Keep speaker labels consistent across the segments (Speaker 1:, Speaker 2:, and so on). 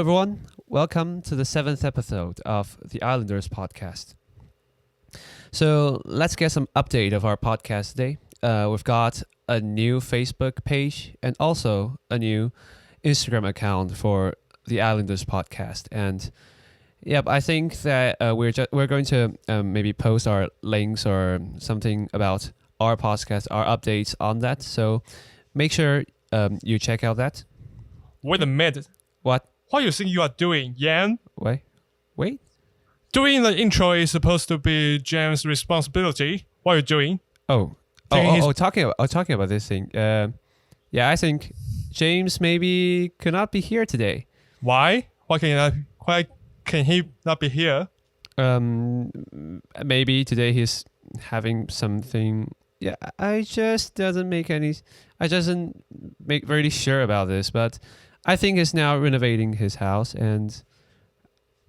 Speaker 1: everyone. Welcome to the 7th episode of the Islanders podcast. So let's get some update of our podcast today. We've got a new Facebook page and also a new Instagram account for the Islanders podcast. And I think that we're going to maybe post our links or something about our podcast, our updates on that. So make sure you check out that.
Speaker 2: Wait a minute.
Speaker 1: What?
Speaker 2: What do you think you are doing, Yan?
Speaker 1: Wait.
Speaker 2: Doing the intro is supposed to be James' responsibility. What are you doing?
Speaker 1: Talking about this thing. I think James maybe could not be here today.
Speaker 2: Why? Why can he not be here?
Speaker 1: Maybe today he's having something. Yeah, I just doesn't make really sure about this, but I think he's now renovating his house, and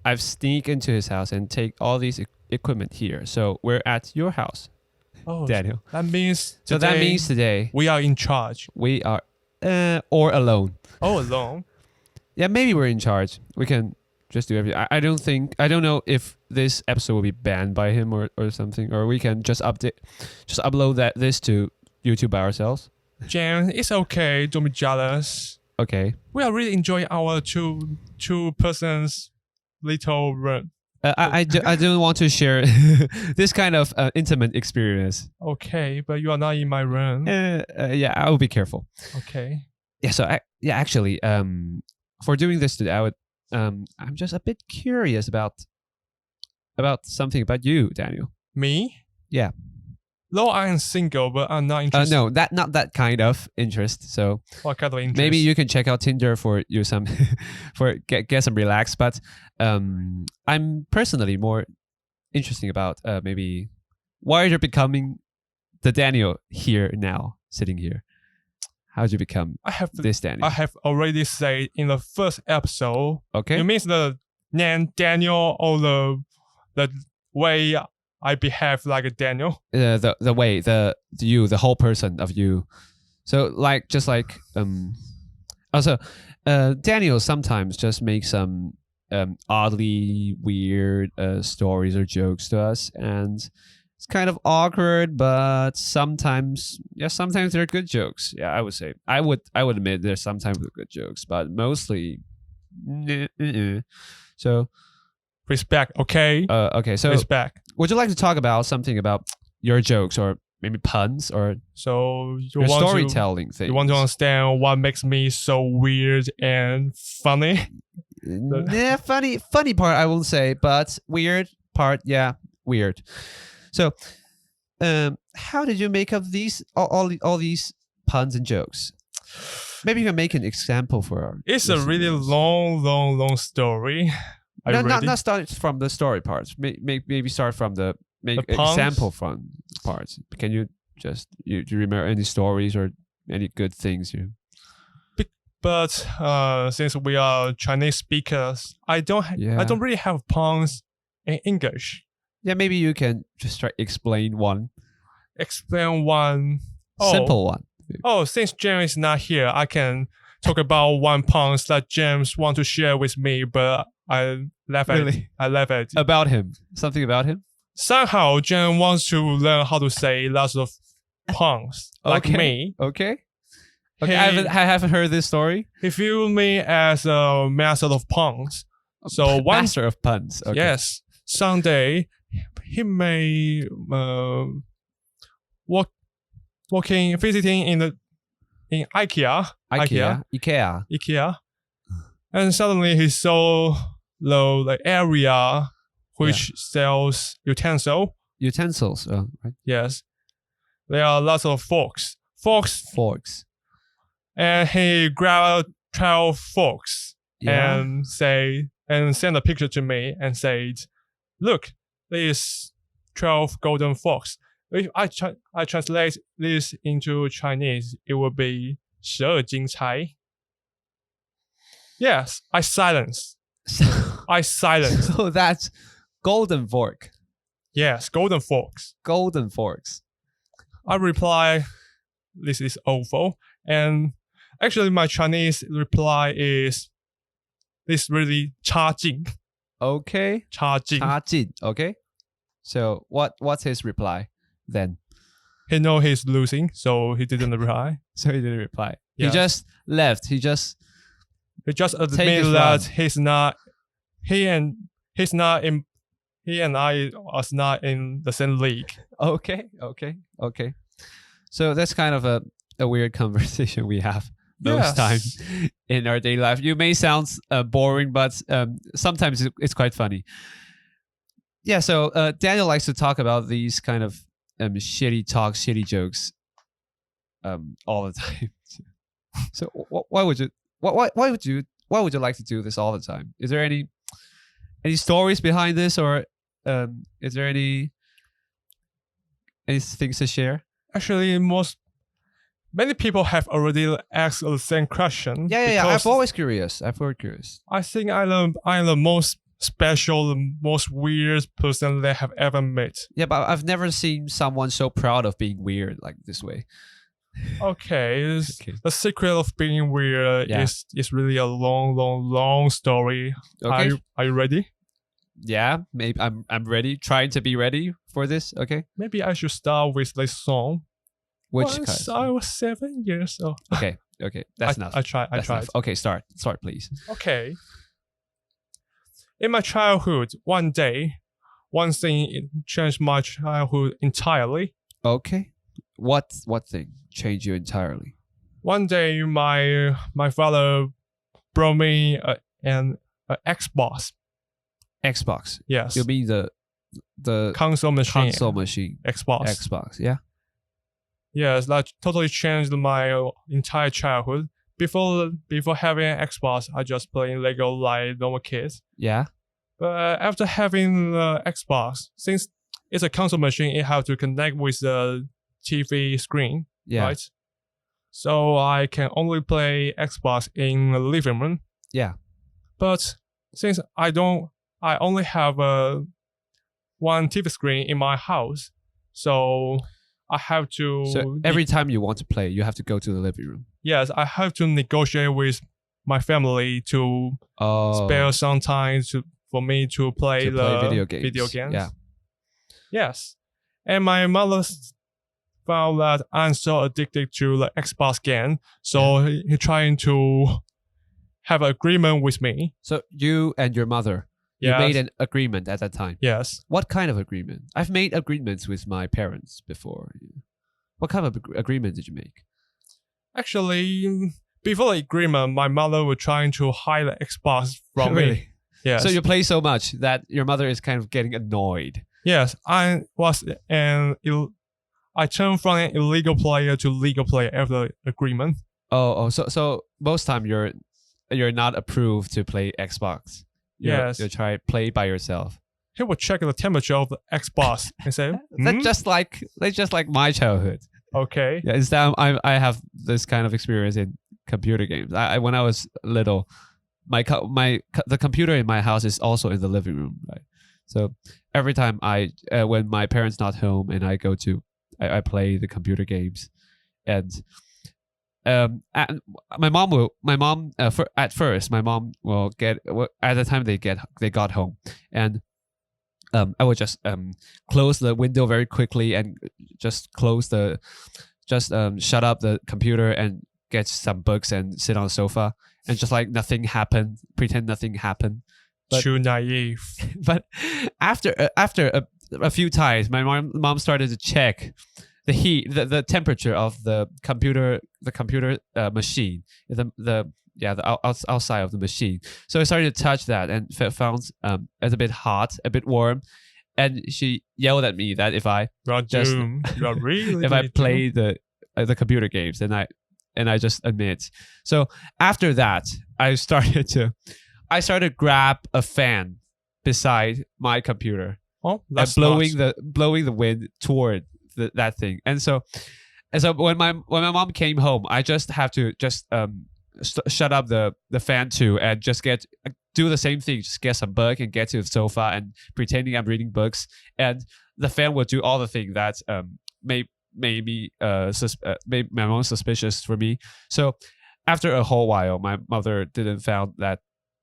Speaker 1: I've sneaked into his house and take all these equipment here. So we're at your house, Daniel.
Speaker 2: That means
Speaker 1: today
Speaker 2: we are in charge.
Speaker 1: We are or alone.
Speaker 2: Oh, alone.
Speaker 1: Yeah, maybe we're in charge. We can just do everything. I don't know if this episode will be banned by him or something, or we can just upload this to YouTube by ourselves.
Speaker 2: James, it's okay. Don't be jealous.
Speaker 1: Okay.
Speaker 2: We are really enjoying our two persons little room.
Speaker 1: I don't want to share this kind of intimate experience.
Speaker 2: Okay, but you are not in my room.
Speaker 1: I will be careful.
Speaker 2: Okay.
Speaker 1: Yeah. So actually, for doing this today, I'm just a bit curious about something about you, Daniel.
Speaker 2: Me?
Speaker 1: Yeah.
Speaker 2: Though I am single, but I'm not interested.
Speaker 1: No, not that kind of interest. So
Speaker 2: what kind of interest?
Speaker 1: Maybe you can check out Tinder for you some get some relax. But I'm personally more interesting about maybe why you're becoming the Daniel here now, sitting here. How did you become this Daniel?
Speaker 2: I have already said in the first episode.
Speaker 1: Okay.
Speaker 2: It means the name Daniel or the way I behave like a Daniel.
Speaker 1: The way the whole person of you. So also Daniel sometimes just makes some oddly weird stories or jokes to us, and it's kind of awkward, but sometimes they're good jokes. Yeah, I would say I would admit there's sometimes good jokes, but mostly so
Speaker 2: respect. Okay.
Speaker 1: Okay. So
Speaker 2: respect.
Speaker 1: Would you like to talk about something about your jokes or maybe puns or your storytelling thing?
Speaker 2: You want to understand what makes me so weird and funny?
Speaker 1: Yeah, funny part I won't say, but weird part, yeah, weird. So, how did you make up these all these puns and jokes? Maybe you can make an example for our
Speaker 2: It's
Speaker 1: listeners.
Speaker 2: a really long story.
Speaker 1: Not start from the story parts. Maybe start from the example from parts. Can you just do you remember any stories or any good things you?
Speaker 2: But since we are Chinese speakers, I don't really have puns in English.
Speaker 1: Yeah, maybe you can just try explain one.
Speaker 2: Explain one.
Speaker 1: Simple one.
Speaker 2: Since James is not here, I can talk about one pun that James want to share with me, but I laugh at it.
Speaker 1: About him. Something about him?
Speaker 2: Somehow, James wants to learn how to say lots of puns, like me.
Speaker 1: Okay. I haven't heard this story.
Speaker 2: He viewed me as a master of puns. So
Speaker 1: master of puns. Okay.
Speaker 2: Yes. Someday, he may visiting in IKEA. IKEA. And suddenly he saw the area which sells utensils.
Speaker 1: Oh, right.
Speaker 2: Yes. There are lots of forks. And he grabbed 12 forks and sent a picture to me and said, "Look, these 12 golden forks. If I translate this into Chinese, it will be 12金钗." Yes, I silence.
Speaker 1: So that's golden fork.
Speaker 2: Yes, golden forks.
Speaker 1: Golden forks.
Speaker 2: I reply, "This is awful." And actually, my Chinese reply is this really 差劲.
Speaker 1: Okay.
Speaker 2: 差劲.
Speaker 1: 差劲. Okay. So what's his reply then?
Speaker 2: He know he's losing, so he didn't reply.
Speaker 1: So he didn't reply.
Speaker 2: Yes.
Speaker 1: He just left. He just
Speaker 2: admitted that he's not. He and I was not in the same league.
Speaker 1: Okay. So that's kind of a weird conversation we have most times in our daily life. You may sound boring, but sometimes it's quite funny. Yeah, so Daniel likes to talk about these kind of shitty jokes all the time. So why would you like to do this all the time? Is there any stories behind this, or is there any things to share?
Speaker 2: Actually, many people have already asked the same question.
Speaker 1: Yeah. I'm always curious.
Speaker 2: I think I'm the most special, the most weird person they have ever met.
Speaker 1: Yeah, but I've never seen someone so proud of being weird like this way.
Speaker 2: Okay. The secret of being weird is really a long story.
Speaker 1: Okay.
Speaker 2: Are you ready?
Speaker 1: Yeah, maybe I'm ready. Trying to be ready for this. Okay.
Speaker 2: Maybe I should start with this song.
Speaker 1: Once
Speaker 2: I was 7 years old.
Speaker 1: Okay. That's enough.
Speaker 2: I tried.
Speaker 1: Okay, start, please.
Speaker 2: Okay. In my childhood, one day, one thing changed my childhood entirely.
Speaker 1: Okay. What thing changed you entirely?
Speaker 2: One day, my father brought me an Xbox.
Speaker 1: Xbox.
Speaker 2: Yes.
Speaker 1: You mean the
Speaker 2: console machine.
Speaker 1: Xbox. Yeah.
Speaker 2: Yes, that totally changed my entire childhood. Before having an Xbox, I just playing Lego like normal kids.
Speaker 1: Yeah.
Speaker 2: But after having the Xbox, since it's a console machine, it have to connect with the TV screen.
Speaker 1: Yeah.
Speaker 2: Right? So I can only play Xbox in the living room.
Speaker 1: Yeah.
Speaker 2: But since I only have one TV screen in my house, so I have to.
Speaker 1: So every time you want to play, you have to go to the living room.
Speaker 2: Yes, I have to negotiate with my family to spare some time for me to play
Speaker 1: video games. Yeah.
Speaker 2: Yes, and my mother found that I'm so addicted to the Xbox game, so he trying to have an agreement with me.
Speaker 1: So you and your mother. You made an agreement at that time.
Speaker 2: Yes.
Speaker 1: What kind of agreement? I've made agreements with my parents before. What kind of agreement did you make?
Speaker 2: Actually, before the agreement, my mother was trying to hide the Xbox from me. Yes.
Speaker 1: So you play so much that your mother is kind of getting annoyed.
Speaker 2: Yes, I turned from an illegal player to legal player after the agreement.
Speaker 1: So most time you're not approved to play Xbox. You try play by yourself.
Speaker 2: He would check the temperature of the Xbox and say,
Speaker 1: That's just like my childhood.
Speaker 2: Okay.
Speaker 1: Yeah, instead I have this kind of experience in computer games. I when I was little, the computer in my house is also in the living room, right? So every time when my parents not home and I go to I play the computer games, and my mom will at the time they got home, and I would just close the window very quickly and just shut up the computer and get some books and sit on the sofa and just like nothing happened, pretend nothing happened.
Speaker 2: Too naive.
Speaker 1: But after a few times, my mom started to check the heat, the temperature of the computer machine, the outside of the machine. So I started to touch that and found it's a bit hot, a bit warm, and she yelled at me that if I play the computer games, and I just admit. So after that, I started to grab a fan beside my computer,
Speaker 2: that's
Speaker 1: blowing the wind toward that thing. And so when my mom came home, I just have to shut up the fan too and just do the same thing, just get some book and get to the sofa and pretending I'm reading books, and the fan will do all the things that made my mom suspicious for me. So after a whole while, my mother didn't found that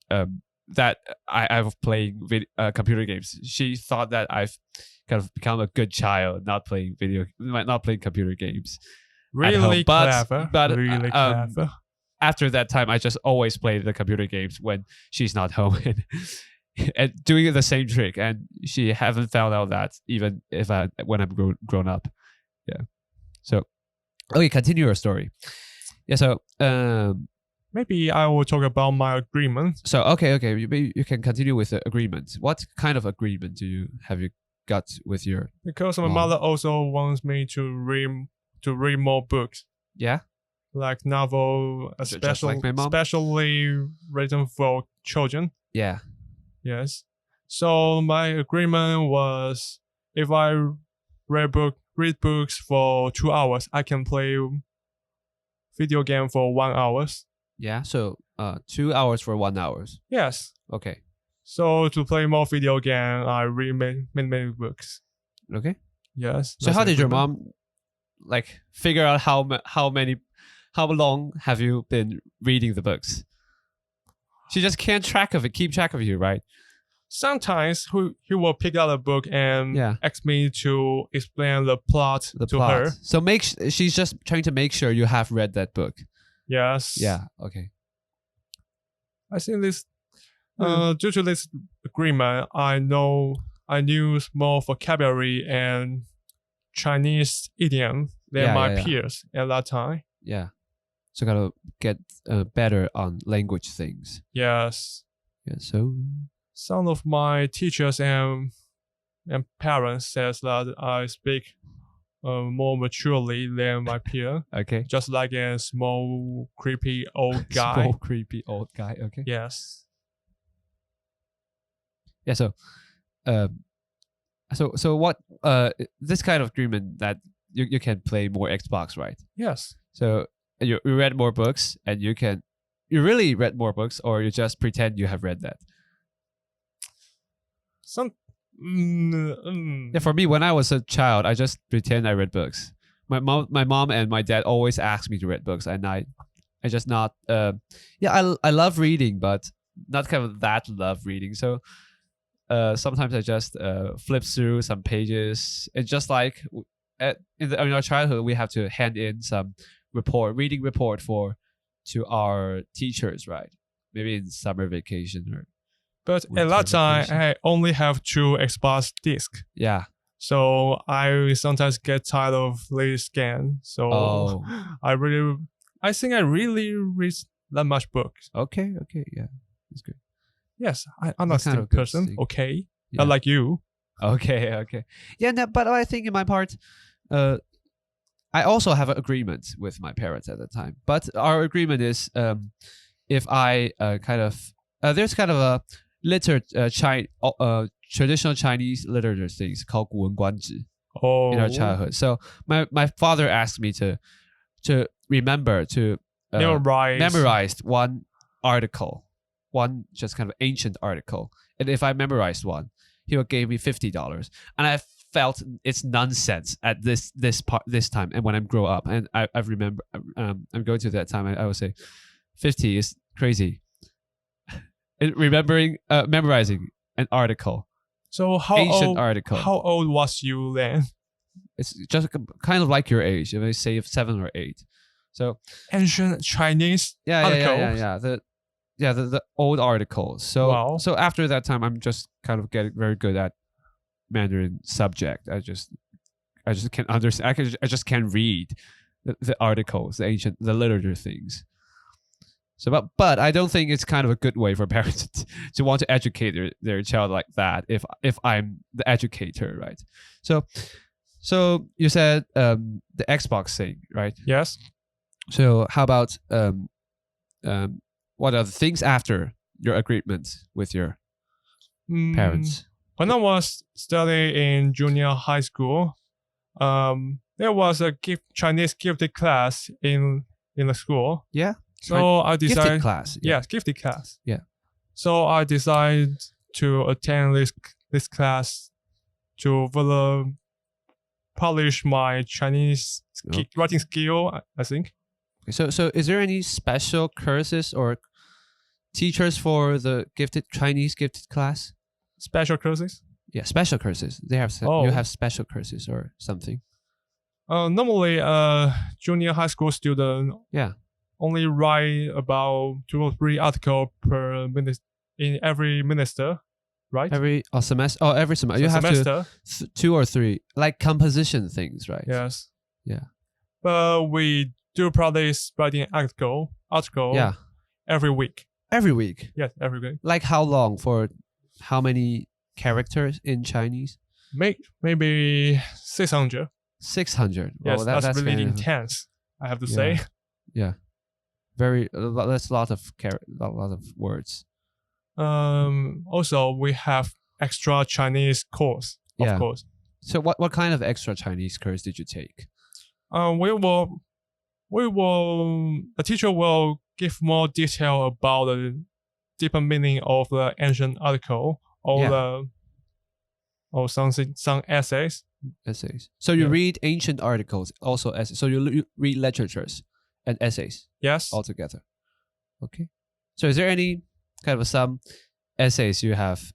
Speaker 1: that I've playing computer games. She thought that I've kind of become a good child, not playing computer games at home.
Speaker 2: Really clever.
Speaker 1: But
Speaker 2: really clever.
Speaker 1: after that time, I just always play the computer games when she's not home and doing the same trick. And she haven't found out that even when I'm grown up. Yeah. So, okay, continue your story. Yeah. So,
Speaker 2: maybe I will talk about my agreement.
Speaker 1: So okay, you can continue with the agreement. What kind of agreement have you got with your?
Speaker 2: Because my mother also wants me to read more books.
Speaker 1: Yeah.
Speaker 2: Like novel,
Speaker 1: like my mom?
Speaker 2: especially written for children.
Speaker 1: Yeah.
Speaker 2: Yes. So my agreement was if I read books for 2 hours, I can play video game for 1 hour.
Speaker 1: Yeah. So 2 hours for 1 hour.
Speaker 2: Yes.
Speaker 1: Okay.
Speaker 2: So to play more video game, I read many books.
Speaker 1: Okay.
Speaker 2: Yes.
Speaker 1: So how did your mom like figure out how long have you been reading the books? She just can't keep track of you, right?
Speaker 2: Sometimes he will pick out a book and ask me to explain the plot to her.
Speaker 1: So she's just trying to make sure you have read that book.
Speaker 2: Yes.
Speaker 1: Yeah. Okay.
Speaker 2: I think this due to this agreement, I knew more vocabulary and Chinese idiom than my peers at that time.
Speaker 1: Yeah. So gotta get better on language things.
Speaker 2: Yes.
Speaker 1: Yeah. So
Speaker 2: some of my teachers and parents says that I speak more maturely than my peer.
Speaker 1: Okay.
Speaker 2: Just like a small creepy old guy.
Speaker 1: Small creepy old guy. Okay.
Speaker 2: Yes.
Speaker 1: Yeah. So what? This kind of agreement that you can play more Xbox, right?
Speaker 2: Yes.
Speaker 1: So you read more books, and you really read more books, or you just pretend you have read that. Yeah, for me, when I was a child, I just pretend I read books. My mom and my dad always asked me to read books, and I just not. I love reading, but not kind of that love reading. So sometimes I just flip through some pages. It's just like in our childhood, we have to hand in some reading report to our teachers, right? Maybe in summer vacation or.
Speaker 2: But at that time, I only have 2 Xbox discs.
Speaker 1: Yeah.
Speaker 2: So I sometimes get tired of this game. So I think I really read that much books.
Speaker 1: Okay. Yeah. That's good.
Speaker 2: Yes, I'm not kind of person. Thing. Okay.
Speaker 1: Yeah.
Speaker 2: Not like you.
Speaker 1: Okay. Yeah, no, but I think in my part, I also have an agreement with my parents at the time. But our agreement is if I there's kind of a traditional Chinese literature things called 古文观止 in our childhood. So my father asked me to remember to memorize one article, one just kind of ancient article, and if I memorized one, he would give me $50, and I felt it's nonsense at this time. And when I grow up, and I remember I'm going to that time, I would say 50 is crazy. Memorizing an article.
Speaker 2: So how old was you then?
Speaker 1: It's just kind of like your age. If I say 7 or 8. So
Speaker 2: ancient Chinese articles.
Speaker 1: The old articles. So so after that time, I'm just kind of getting very good at Mandarin subject. I just can't understand. I just can't read the articles, the literature things. So, but I don't think it's kind of a good way for parents to want to educate their child like that. If I'm the educator, right? So you said the Xbox thing, right?
Speaker 2: Yes.
Speaker 1: So how about what are the things after your agreement with your parents?
Speaker 2: When I was studying in junior high school, there was a Chinese gifted class in the school.
Speaker 1: Yeah.
Speaker 2: So I decided
Speaker 1: gifted class. Yeah.
Speaker 2: Yes, gifted class.
Speaker 1: Yeah.
Speaker 2: So I decided to attend this class to further polish my Chinese writing skill, I think.
Speaker 1: So is there any special courses or teachers for the Chinese gifted class?
Speaker 2: Special courses.
Speaker 1: Yeah, special courses. They have you have special courses or something.
Speaker 2: Normally, junior high school student only write about 2 or 3 articles per minute in every semester, right?
Speaker 1: Every semester. Oh, every semester. You have
Speaker 2: semester.
Speaker 1: to 2 or 3 like composition things, right?
Speaker 2: Yes.
Speaker 1: Yeah.
Speaker 2: But we do practice writing article.
Speaker 1: Yeah.
Speaker 2: Every week.
Speaker 1: Every week.
Speaker 2: Yes, every week.
Speaker 1: Like how long? For how many characters in Chinese?
Speaker 2: Maybe 600.
Speaker 1: 600.
Speaker 2: Yes, that's really intense. I have to say.
Speaker 1: Yeah. That's a lot of words.
Speaker 2: Also, we have extra Chinese course, of course.
Speaker 1: So what kind of extra Chinese course did you take?
Speaker 2: The teacher will give more detail about the deeper meaning of the ancient article or some essays.
Speaker 1: So you read ancient articles, also essays. So you read literatures and essays.
Speaker 2: Yes.
Speaker 1: All together. Okay. So is there any kind of some essays you have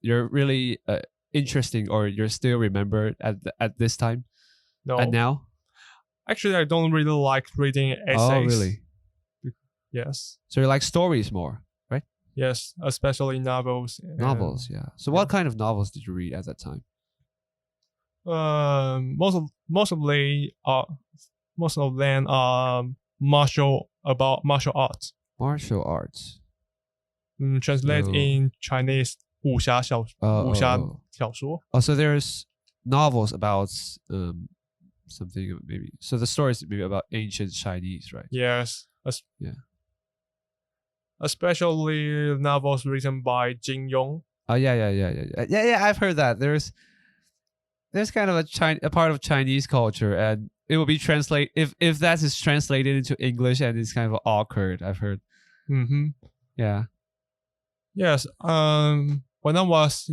Speaker 1: you're really interesting or you're still remembered at this time?
Speaker 2: No.
Speaker 1: And now?
Speaker 2: Actually, I don't really like reading essays.
Speaker 1: Oh, really?
Speaker 2: Yes.
Speaker 1: So you like stories more, right?
Speaker 2: Yes, especially novels.
Speaker 1: Novels, yeah. So what kind of novels did you read at that time?
Speaker 2: Most of them are about martial arts.
Speaker 1: Martial arts.
Speaker 2: Translate in Chinese 武侠小说.
Speaker 1: Oh, so there's novels about something maybe. So the stories maybe about ancient Chinese, right?
Speaker 2: Yes. Especially novels written by Jin Yong.
Speaker 1: Oh yeah. I've heard that. There's kind of a part of Chinese culture, and it will be if that is translated into English, and it's kind of awkward. I've heard.
Speaker 2: Mm-hmm.
Speaker 1: Yeah.
Speaker 2: Yes. When I was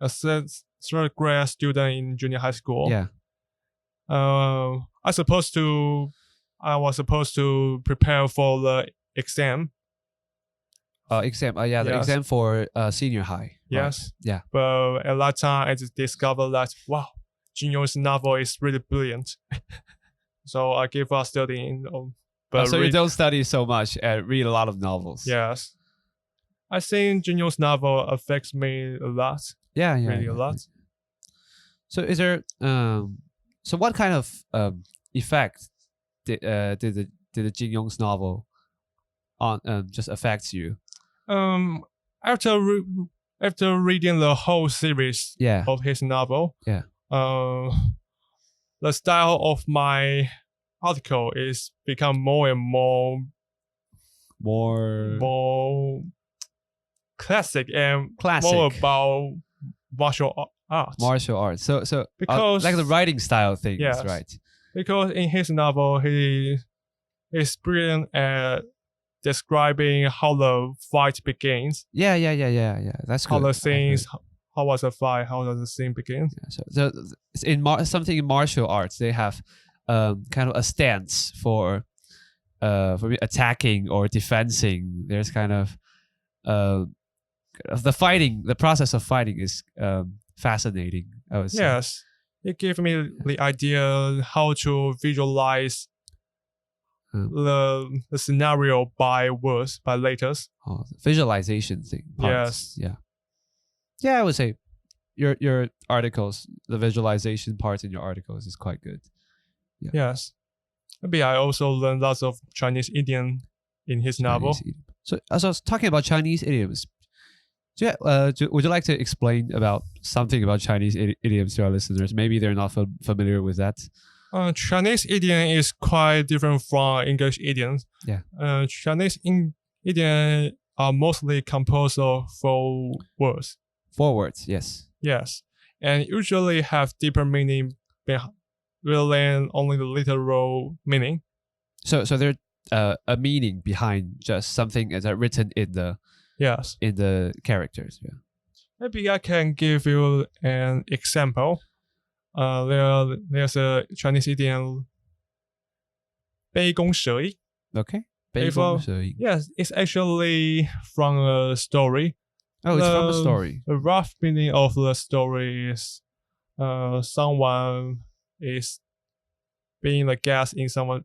Speaker 2: a third grade student in junior high school.
Speaker 1: Yeah.
Speaker 2: I was supposed to prepare for the exam.
Speaker 1: Exam. The exam for senior high.
Speaker 2: Yes.
Speaker 1: Right. Yeah.
Speaker 2: But at that time, I just discovered that wow, Jin Yong's novel is really brilliant. So I gave up studying. But
Speaker 1: so you don't study so much and read a lot of novels.
Speaker 2: Yes. I think Jin Yong's novel affects me a lot.
Speaker 1: Yeah.
Speaker 2: Really a lot.
Speaker 1: So is there so what kind of effect did the Jin Yong's novel on just affects you?
Speaker 2: After reading the whole series of his novel, the style of my article is become more and more classic and more about martial arts.
Speaker 1: Martial arts. So
Speaker 2: because
Speaker 1: like the writing style things, right?
Speaker 2: Because in his novel, he is brilliant at describing how the fight begins.
Speaker 1: Yeah. That's good.
Speaker 2: How the scenes, how was the fight? How does the scene begin?
Speaker 1: Yeah, so in something in martial arts, they have kind of a stance for attacking or defending. There's kind of the fighting. The process of fighting is fascinating, I would say.
Speaker 2: Yes, it gave me the idea how to visualize the scenario by words, by letters.
Speaker 1: Oh, the visualization thing.
Speaker 2: Yes.
Speaker 1: Yeah, I would say your articles, the visualization part in your articles is quite good. Yeah.
Speaker 2: Yes. Maybe I also learned lots of Chinese idiom in his novel.
Speaker 1: So as I was talking about Chinese idioms, would you like to explain about something about Chinese idioms to our listeners? Maybe they're not familiar with that.
Speaker 2: Chinese idiom is quite different from English idioms.
Speaker 1: Yeah.
Speaker 2: Chinese idioms are mostly composed of 4 words.
Speaker 1: 4 words, yes.
Speaker 2: Yes, and usually have deeper meaning rather than only the literal meaning.
Speaker 1: So there's a meaning behind just something that's written in the in the characters. Yeah.
Speaker 2: Maybe I can give you an example. There's a Chinese idiom 杯弓蛇影.
Speaker 1: Okay.
Speaker 2: Yes, it's actually from a story.
Speaker 1: Oh, it's from a story.
Speaker 2: The rough meaning of the story is someone is being a guest in someone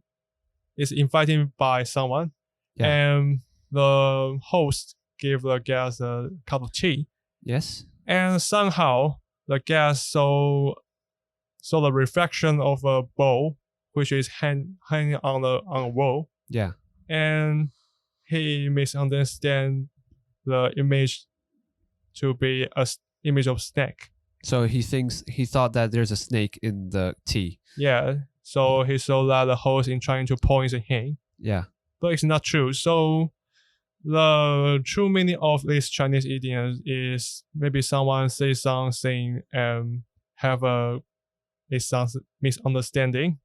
Speaker 2: is invited by someone, and the host gave the guest a cup of tea.
Speaker 1: Yes.
Speaker 2: And somehow the guest saw the reflection of a bowl which is hanging on a wall.
Speaker 1: Yeah.
Speaker 2: And he misunderstand the image to be a image of snake.
Speaker 1: So he thought that there's a snake in the tea.
Speaker 2: Yeah. So he saw that the host is trying to poison him.
Speaker 1: Yeah.
Speaker 2: But it's not true. So the true meaning of this Chinese idiom is maybe someone says something and have a misunderstanding.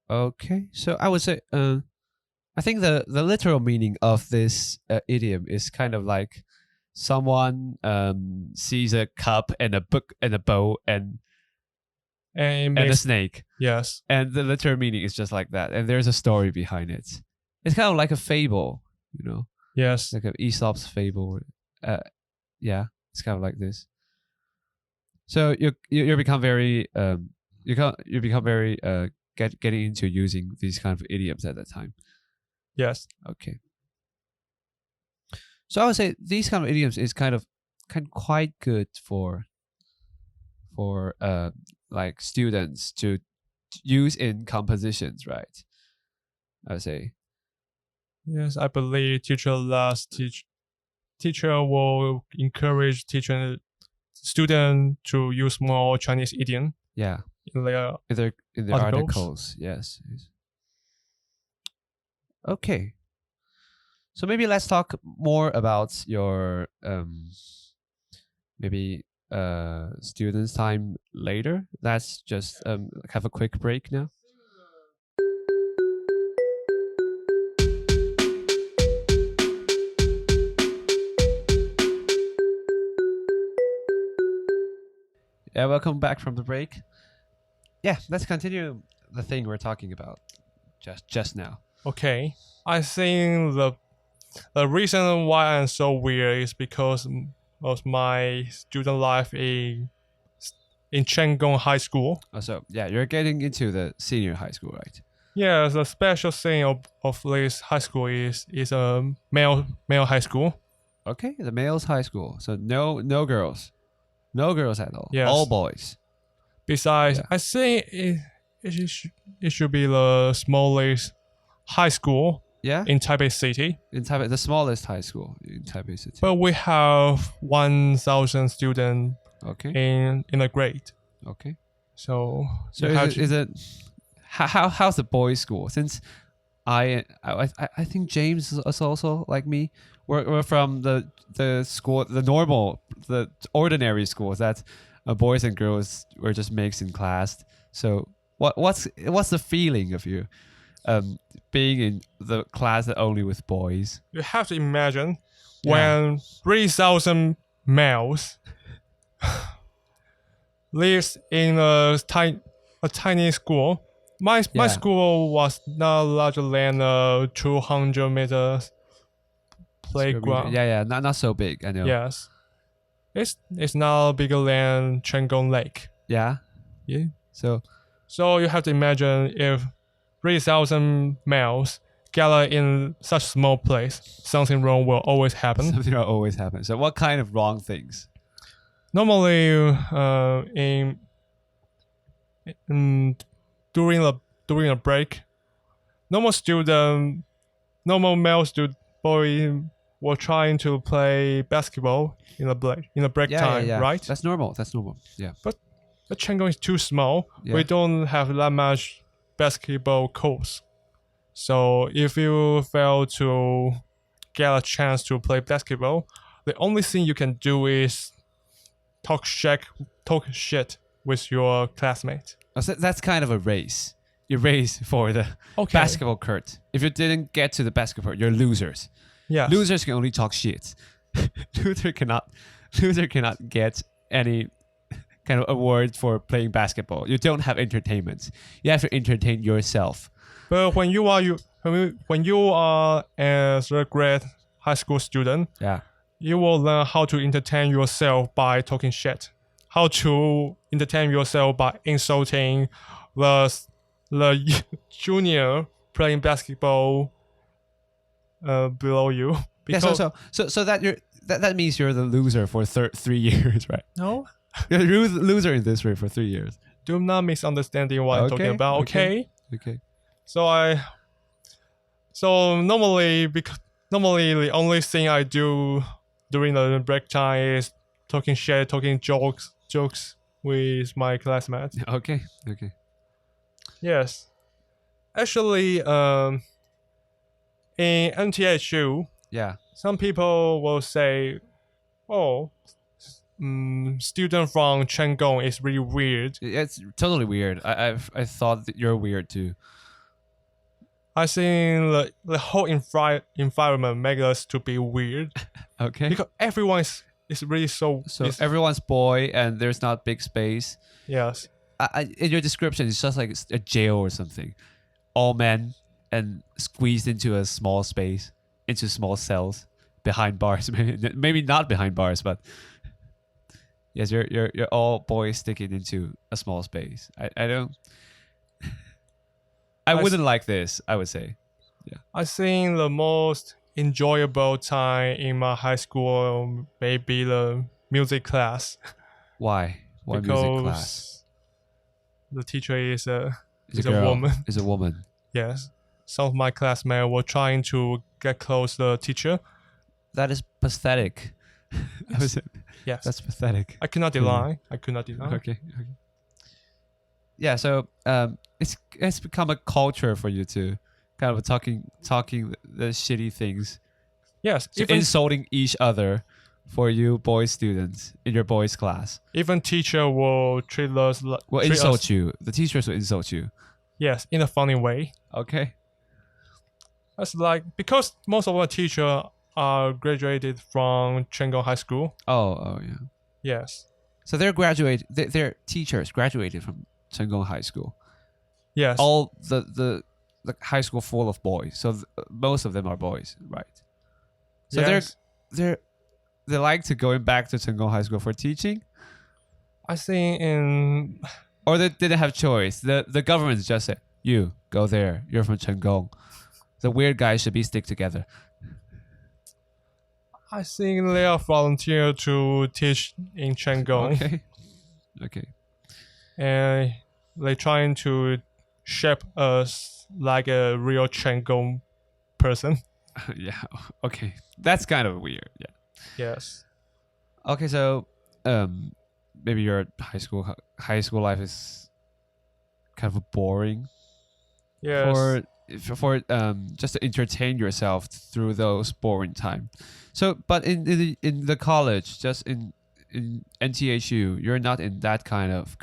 Speaker 1: Okay. So I would say, I think the literal meaning of this idiom is kind of like someone sees a cup and a book and a bowl and a snake.
Speaker 2: Yes.
Speaker 1: And the literal meaning is just like that. And there's a story behind it. It's kind of like a fable, you know?
Speaker 2: Yes.
Speaker 1: Like an Aesop's fable. Yeah, it's kind of like this. So you become very you become very getting into using these kind of idioms at that time.
Speaker 2: Yes.
Speaker 1: Okay. So I would say these kind of idioms is kind of quite good for like students to use in compositions, right? I would say.
Speaker 2: Yes, I believe teacher will encourage student to use more Chinese idiom.
Speaker 1: Yeah.
Speaker 2: In their
Speaker 1: articles. Yes. Okay. So maybe let's talk more about your maybe students' time later. Let's just have a quick break now. Yeah, welcome back from the break. Yeah, let's continue the thing we're talking about just now.
Speaker 2: Okay. I think the reason why I'm so weird is because of my student life in Chenggong High School.
Speaker 1: So yeah, you're getting into the senior high school, right?
Speaker 2: Yeah, the special thing of this high school is a male high school.
Speaker 1: Okay, the male's high school. So no girls. No girls at all.
Speaker 2: Yes.
Speaker 1: All boys.
Speaker 2: Besides, I think it should be the smallest high school in Taipei City.
Speaker 1: In Taipei, the smallest high school in Taipei City.
Speaker 2: But we have 1,000 students in a grade.
Speaker 1: Okay.
Speaker 2: So
Speaker 1: is it how's the boys' school? Since I think James is also like me. We're from the school, the ordinary schools that boys and girls were just mixed in class. So what's the feeling of you being in the class only with boys?
Speaker 2: You have to imagine when 3,000 males lives in a tiny school. My school was not larger than 200 meters playground.
Speaker 1: Yeah, not so big. I know.
Speaker 2: Yes, it's not bigger than Chenggong Lake.
Speaker 1: Yeah. So
Speaker 2: you have to imagine if 3,000 males gather in such small place, something wrong will always happen.
Speaker 1: Something will always happen. So what kind of wrong things?
Speaker 2: Normally, during a break, normal male student boy were trying to play basketball in a break time, right?
Speaker 1: That's normal. Yeah.
Speaker 2: But Chenggong is too small. Yeah. We don't have that much basketball courts. So if you fail to get a chance to play basketball, the only thing you can do is talk shit with your classmate.
Speaker 1: So that's kind of a race. You race for the basketball court. If you didn't get to the basketball court, you're losers.
Speaker 2: Yeah.
Speaker 1: Losers can only talk shit. Loser cannot get any kind of award for playing basketball. You don't have entertainment. You have to entertain yourself.
Speaker 2: But when you are when you are a third grade high school student,
Speaker 1: Yeah.
Speaker 2: you will learn how to entertain yourself by talking shit. How to entertain yourself by insulting the junior playing basketball below you.
Speaker 1: Yeah. So that means you're the loser for 3 years, right?
Speaker 2: No,
Speaker 1: You're the loser in this way for 3 years.
Speaker 2: do not misunderstanding what I'm talking about. Okay.
Speaker 1: Okay.
Speaker 2: So normally the only thing I do during the break time is talking shit, talking jokes with my classmates.
Speaker 1: Okay.
Speaker 2: Yes. Actually, in NTHU,
Speaker 1: Yeah.
Speaker 2: some people will say, "Oh, student from Chengong is really weird."
Speaker 1: It's totally weird. I thought that you're weird too.
Speaker 2: I think the whole environment makes us to be weird
Speaker 1: Okay.
Speaker 2: because everyone is really
Speaker 1: So everyone's boy and there's not big space.
Speaker 2: yes.
Speaker 1: In your description, it's just like a jail or something. All men and squeezed into a small space, into small cells behind bars. Maybe not behind bars, but yes, you're all boys sticking into a small space. I don't. I wouldn't like this, I would say. Yeah.
Speaker 2: I think the most enjoyable time in my high school may be the music class.
Speaker 1: Why? Why
Speaker 2: because
Speaker 1: music class?
Speaker 2: the teacher is a
Speaker 1: girl.
Speaker 2: woman.
Speaker 1: Is a woman.
Speaker 2: Yes. Some of my classmates were trying to get close to the teacher.
Speaker 1: That is pathetic.
Speaker 2: Yes.
Speaker 1: That's pathetic.
Speaker 2: I cannot deny.
Speaker 1: Okay. Yeah, so it's become a culture for you to kind of talking the shitty things.
Speaker 2: Yes,
Speaker 1: so insulting each other for you boys students in your boys class.
Speaker 2: Even teacher will treat us
Speaker 1: insult you. The teachers will insult you.
Speaker 2: Yes, in a funny way.
Speaker 1: Okay.
Speaker 2: That's like because most of our teachers are graduated from Chengong High School.
Speaker 1: Oh yeah.
Speaker 2: Yes.
Speaker 1: So their teachers graduated from Chengong High School.
Speaker 2: Yes.
Speaker 1: All the high school full of boys. So most of them are boys, right? So
Speaker 2: yes.
Speaker 1: they like to going back to Chengong High School for teaching.
Speaker 2: I think
Speaker 1: or they didn't have choice. The government just said, "You go there. You're from Chengong. The weird guys should be stick together."
Speaker 2: I think they are volunteer to teach in Chengong.
Speaker 1: Okay.
Speaker 2: And they trying to shape us like a real Chengong person.
Speaker 1: Yeah. Okay. That's kind of weird. Yeah.
Speaker 2: Yes.
Speaker 1: Okay. So, maybe your high school life is kind of boring.
Speaker 2: Yes.
Speaker 1: For just to entertain yourself through those boring time. So, but in the college, just in NTHU, you're not in that kind of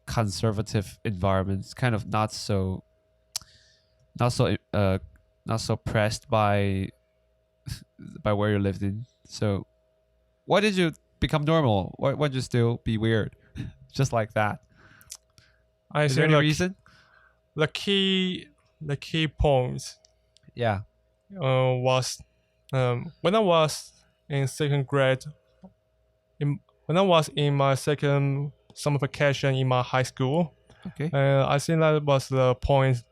Speaker 1: conservative environments. Kind of not so pressed by where you lived in. So, why did you become normal? Why did you still be weird, just like that? Is there any reason?
Speaker 2: The key point.
Speaker 1: Yeah.
Speaker 2: Was when I was in second grade. When I was in my second summer vacation in my high school.
Speaker 1: Okay.
Speaker 2: I think that was the point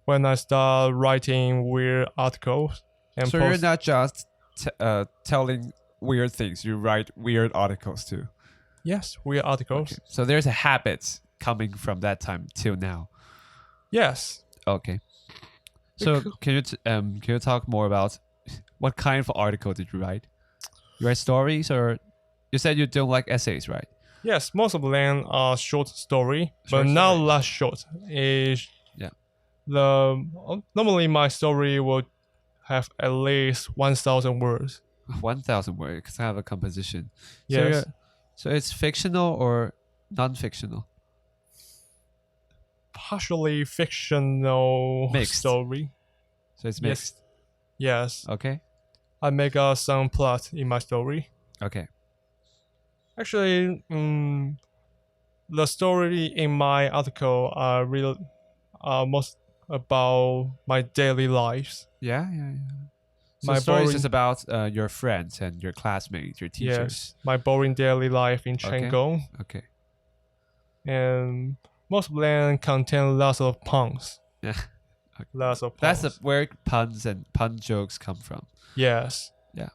Speaker 2: when I started writing weird articles.
Speaker 1: And so you're not just telling weird things. You write weird articles too.
Speaker 2: Yes, weird articles.
Speaker 1: Okay. So there's a habit coming from that time till now.
Speaker 2: Yes.
Speaker 1: Okay. So can you talk more about what kind of article did you write? You write stories, or you said you don't like essays, right?
Speaker 2: Yes, most of them are short story, but not last short. Normally my story will have at least 1,000 words.
Speaker 1: 1,000 words, because I have a composition.
Speaker 2: Yes.
Speaker 1: So it's fictional or non-fictional?
Speaker 2: Partially fictional story.
Speaker 1: So it's mixed.
Speaker 2: Yes.
Speaker 1: Okay.
Speaker 2: I make up some plot in my story.
Speaker 1: Okay.
Speaker 2: Actually, the story in my article are about my daily lives.
Speaker 1: Yeah. So
Speaker 2: My
Speaker 1: stories
Speaker 2: boring,
Speaker 1: is about your friends and your classmates, your teachers.
Speaker 2: yes, my boring daily life in
Speaker 1: Okay.
Speaker 2: Chengdu,
Speaker 1: Okay.
Speaker 2: and most of them contain lots of puns.
Speaker 1: Yeah.
Speaker 2: Lots of
Speaker 1: That's
Speaker 2: puns.
Speaker 1: where puns and pun jokes come from.
Speaker 2: Yes.
Speaker 1: Yeah.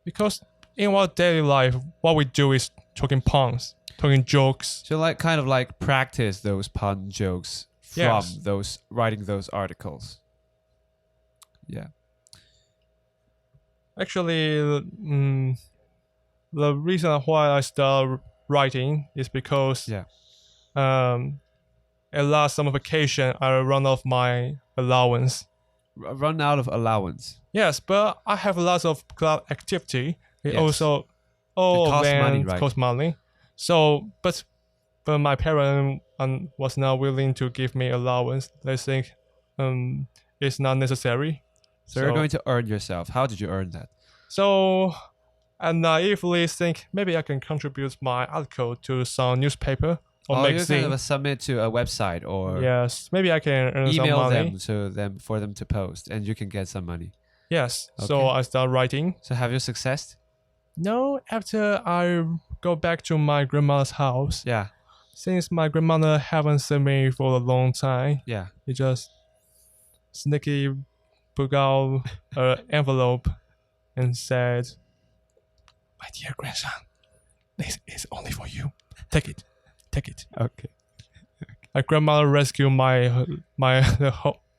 Speaker 2: Because in our daily life, what we do is talking puns, talking jokes.
Speaker 1: So like kind of like practice those pun jokes from
Speaker 2: Yes.
Speaker 1: those writing those articles. Yeah.
Speaker 2: Actually, the reason why I start writing is because
Speaker 1: Yeah.
Speaker 2: at last summer vacation I run off my allowance.
Speaker 1: Run out of allowance.
Speaker 2: Yes, but I have lots of club activity. It
Speaker 1: Yes.
Speaker 2: also all of
Speaker 1: costs
Speaker 2: them
Speaker 1: money, right?
Speaker 2: cost money. So, but my parent was not willing to give me allowance. They think it's not necessary.
Speaker 1: So you're going to earn yourself. How did you earn that?
Speaker 2: So I naively think maybe I can contribute my article to some newspaper or
Speaker 1: You
Speaker 2: magazine.
Speaker 1: kind of submit to a website or
Speaker 2: Yes, maybe I can earn some
Speaker 1: email
Speaker 2: money.
Speaker 1: them to them for them to post, and you can get some money.
Speaker 2: Yes,
Speaker 1: Okay.
Speaker 2: so I start writing.
Speaker 1: So have you success?
Speaker 2: No, after I go back to my grandma's house,
Speaker 1: Yeah.
Speaker 2: since my grandmother haven't seen me for a long time,
Speaker 1: Yeah.
Speaker 2: he just sneaky took out an envelope and said, "My dear grandson, this is only for you. Take it, take it."
Speaker 1: Okay.
Speaker 2: My grandmother rescued my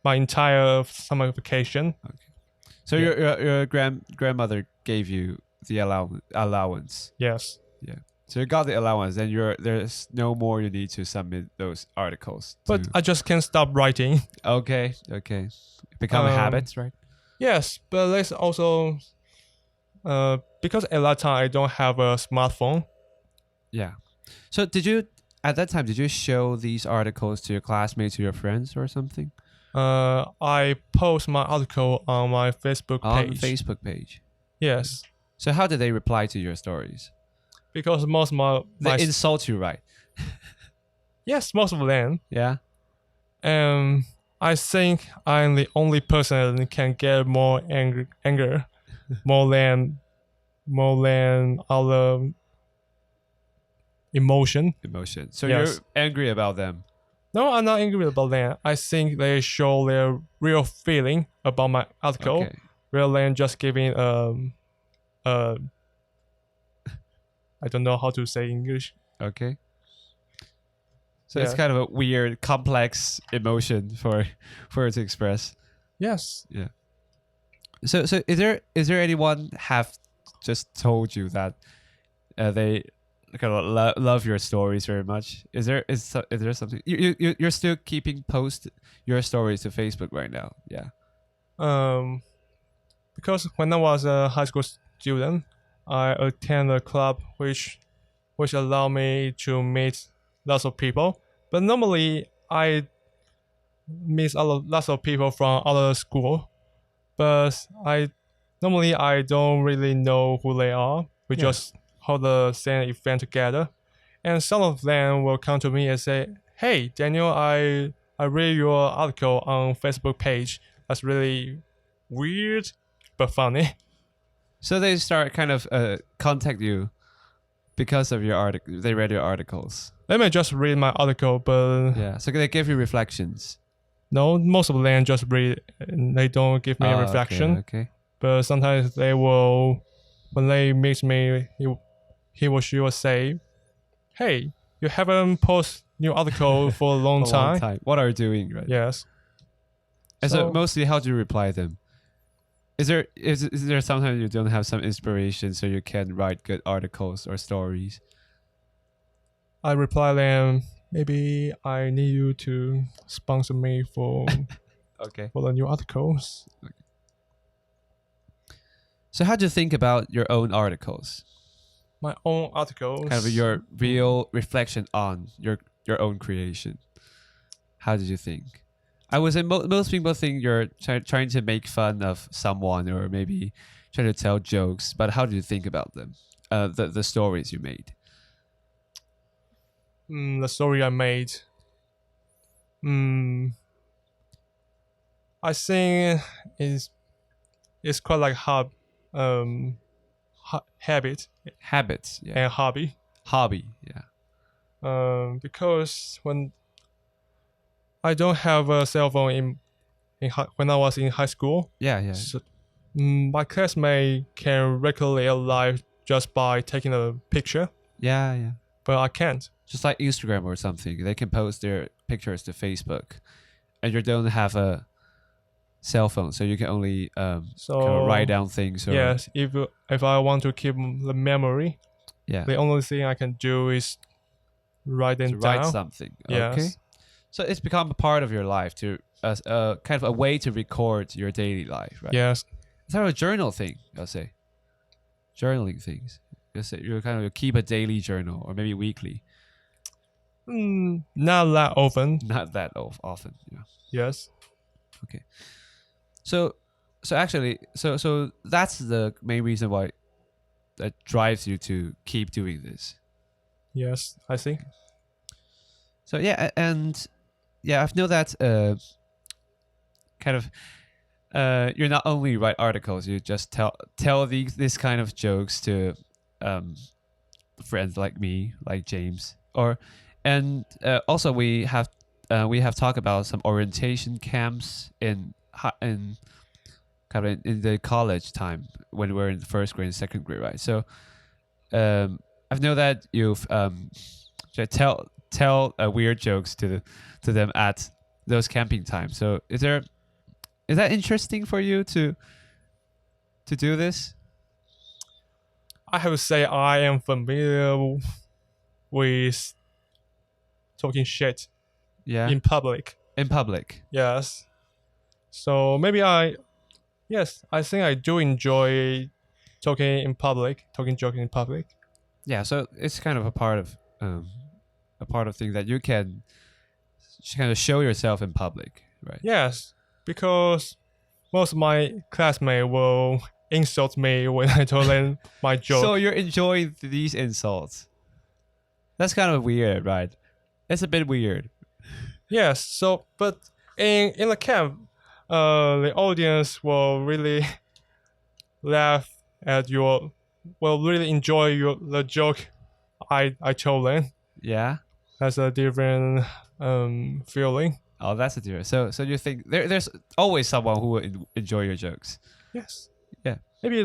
Speaker 2: entire summer vacation.
Speaker 1: So
Speaker 2: Yeah.
Speaker 1: your grandmother gave you the allowance.
Speaker 2: Yes.
Speaker 1: So you got the allowance, and there's no more you need to submit those articles.
Speaker 2: But I just can't stop writing.
Speaker 1: Okay. Become a habit, right?
Speaker 2: Yes, but let's also because at that time I don't have a smartphone.
Speaker 1: Yeah. So at that time did you show these articles to your classmates, to your friends, or something?
Speaker 2: I post my article on my Facebook page.
Speaker 1: On the Facebook page.
Speaker 2: Yes.
Speaker 1: So how did they reply to your stories?
Speaker 2: Because most of
Speaker 1: They insult you, right?
Speaker 2: yes, most of them.
Speaker 1: Yeah.
Speaker 2: I think I'm the only person that can get more anger more than other emotion.
Speaker 1: So
Speaker 2: Yes.
Speaker 1: you're angry about them.
Speaker 2: No, I'm not angry about them. I think they show their real feeling about my article
Speaker 1: Okay.
Speaker 2: rather than just giving I don't know how to say English.
Speaker 1: Okay. So it's
Speaker 2: Yeah.
Speaker 1: kind of a weird, complex emotion for it to express.
Speaker 2: Yes.
Speaker 1: Yeah. So is there anyone have just told you that they kind of love your stories very much? Is there something you're still keeping post your stories to Facebook right now? Yeah.
Speaker 2: Because when I was a high school student, I attend a club which allowed me to meet lots of people. But normally I meet lots of people from other school, but I don't really know who they are. We
Speaker 1: Yeah.
Speaker 2: just hold the same event together, and some of them will come to me and say, "Hey, Daniel, I read your article on Facebook page. That's really weird, but funny."
Speaker 1: So they start kind of contact you because of your article. They read your articles.
Speaker 2: Let me just read my article, but
Speaker 1: Yeah. So they give you reflections.
Speaker 2: no, most of them just read. And they don't give me a reflection.
Speaker 1: Okay.
Speaker 2: But sometimes they will, when they meet me, he or she will say, "Hey, you haven't posted new article for a long
Speaker 1: For a long
Speaker 2: time."
Speaker 1: time. What are you doing, right?
Speaker 2: Yes.
Speaker 1: And so mostly, how do you reply them? Is there sometimes you don't have some inspiration so you can write good articles or stories?
Speaker 2: I reply them, maybe I need you to sponsor me for
Speaker 1: Okay.
Speaker 2: for the new articles.
Speaker 1: So how do you think about your own articles?
Speaker 2: My own articles.
Speaker 1: Kind of your real reflection on your own creation. How did you think? I would say most people think you're trying to make fun of someone or maybe trying to tell jokes. But how do you think about them? The stories you made.
Speaker 2: The story I made. I think it's quite like habit
Speaker 1: Habits, yeah.
Speaker 2: and hobby.
Speaker 1: Hobby, yeah.
Speaker 2: Because when I don't have a cell phone when I was in high school,
Speaker 1: Yeah.
Speaker 2: so, my classmate can recollect life just by taking a picture,
Speaker 1: Yeah.
Speaker 2: but I can't.
Speaker 1: Just like Instagram or something, they can post their pictures to Facebook, and you don't have a cell phone, so you can only kind
Speaker 2: So
Speaker 1: of write down things. Or,
Speaker 2: yes, if I want to keep the memory,
Speaker 1: yeah,
Speaker 2: the only thing I can do is write them
Speaker 1: to write
Speaker 2: down.
Speaker 1: something.
Speaker 2: Yes.
Speaker 1: Okay, so it's become a part of your life, to kind of a way to record your daily life, right?
Speaker 2: Yes.
Speaker 1: It's kind of a journal thing, I'll say. Journaling things. You kind of keep a daily journal, or maybe weekly.
Speaker 2: Not that often.
Speaker 1: Not that often. Yeah.
Speaker 2: Yes.
Speaker 1: Okay. So actually, so that's the main reason why that drives you to keep doing this.
Speaker 2: Yes, I think.
Speaker 1: So yeah, and yeah, I've known that kind of you not only write articles, you just tell this kind of jokes to friends like me, like James, and also we have talked about some orientation camps in kind of in the college time when we were in the first grade and second grade, right? So I've known that you've tell weird jokes to them at those camping times. So is that interesting for you to do this?
Speaker 2: I have to say I am familiar with talking shit
Speaker 1: Yeah.
Speaker 2: in public.
Speaker 1: In public.
Speaker 2: Yes. So maybe I think I do enjoy talking joking in public.
Speaker 1: Yeah, so it's kind of a part of thing that you can kind of show yourself in public, right?
Speaker 2: Yes, because most of my classmates will insult me when I tell them my joke.
Speaker 1: So you're enjoying these insults. That's kind of weird, right? It's a bit weird.
Speaker 2: Yes. So, but in the camp, the audience will really laugh at will really enjoy the joke I told them.
Speaker 1: Yeah.
Speaker 2: That's a different feeling.
Speaker 1: Oh, that's a different. So you think there's always someone who will enjoy your jokes?
Speaker 2: Yes.
Speaker 1: Yeah.
Speaker 2: Maybe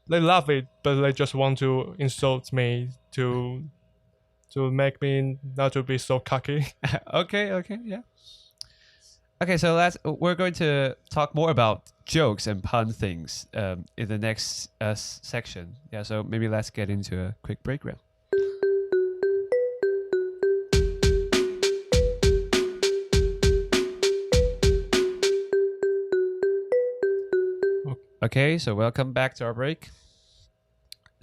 Speaker 2: they love it, but they just want to insult me to make me not to be so cocky.
Speaker 1: Okay, yeah. Okay, so we're going to talk more about jokes and pun things in the next section. Yeah, so maybe let's get into a quick break round. Okay, so welcome back to our break.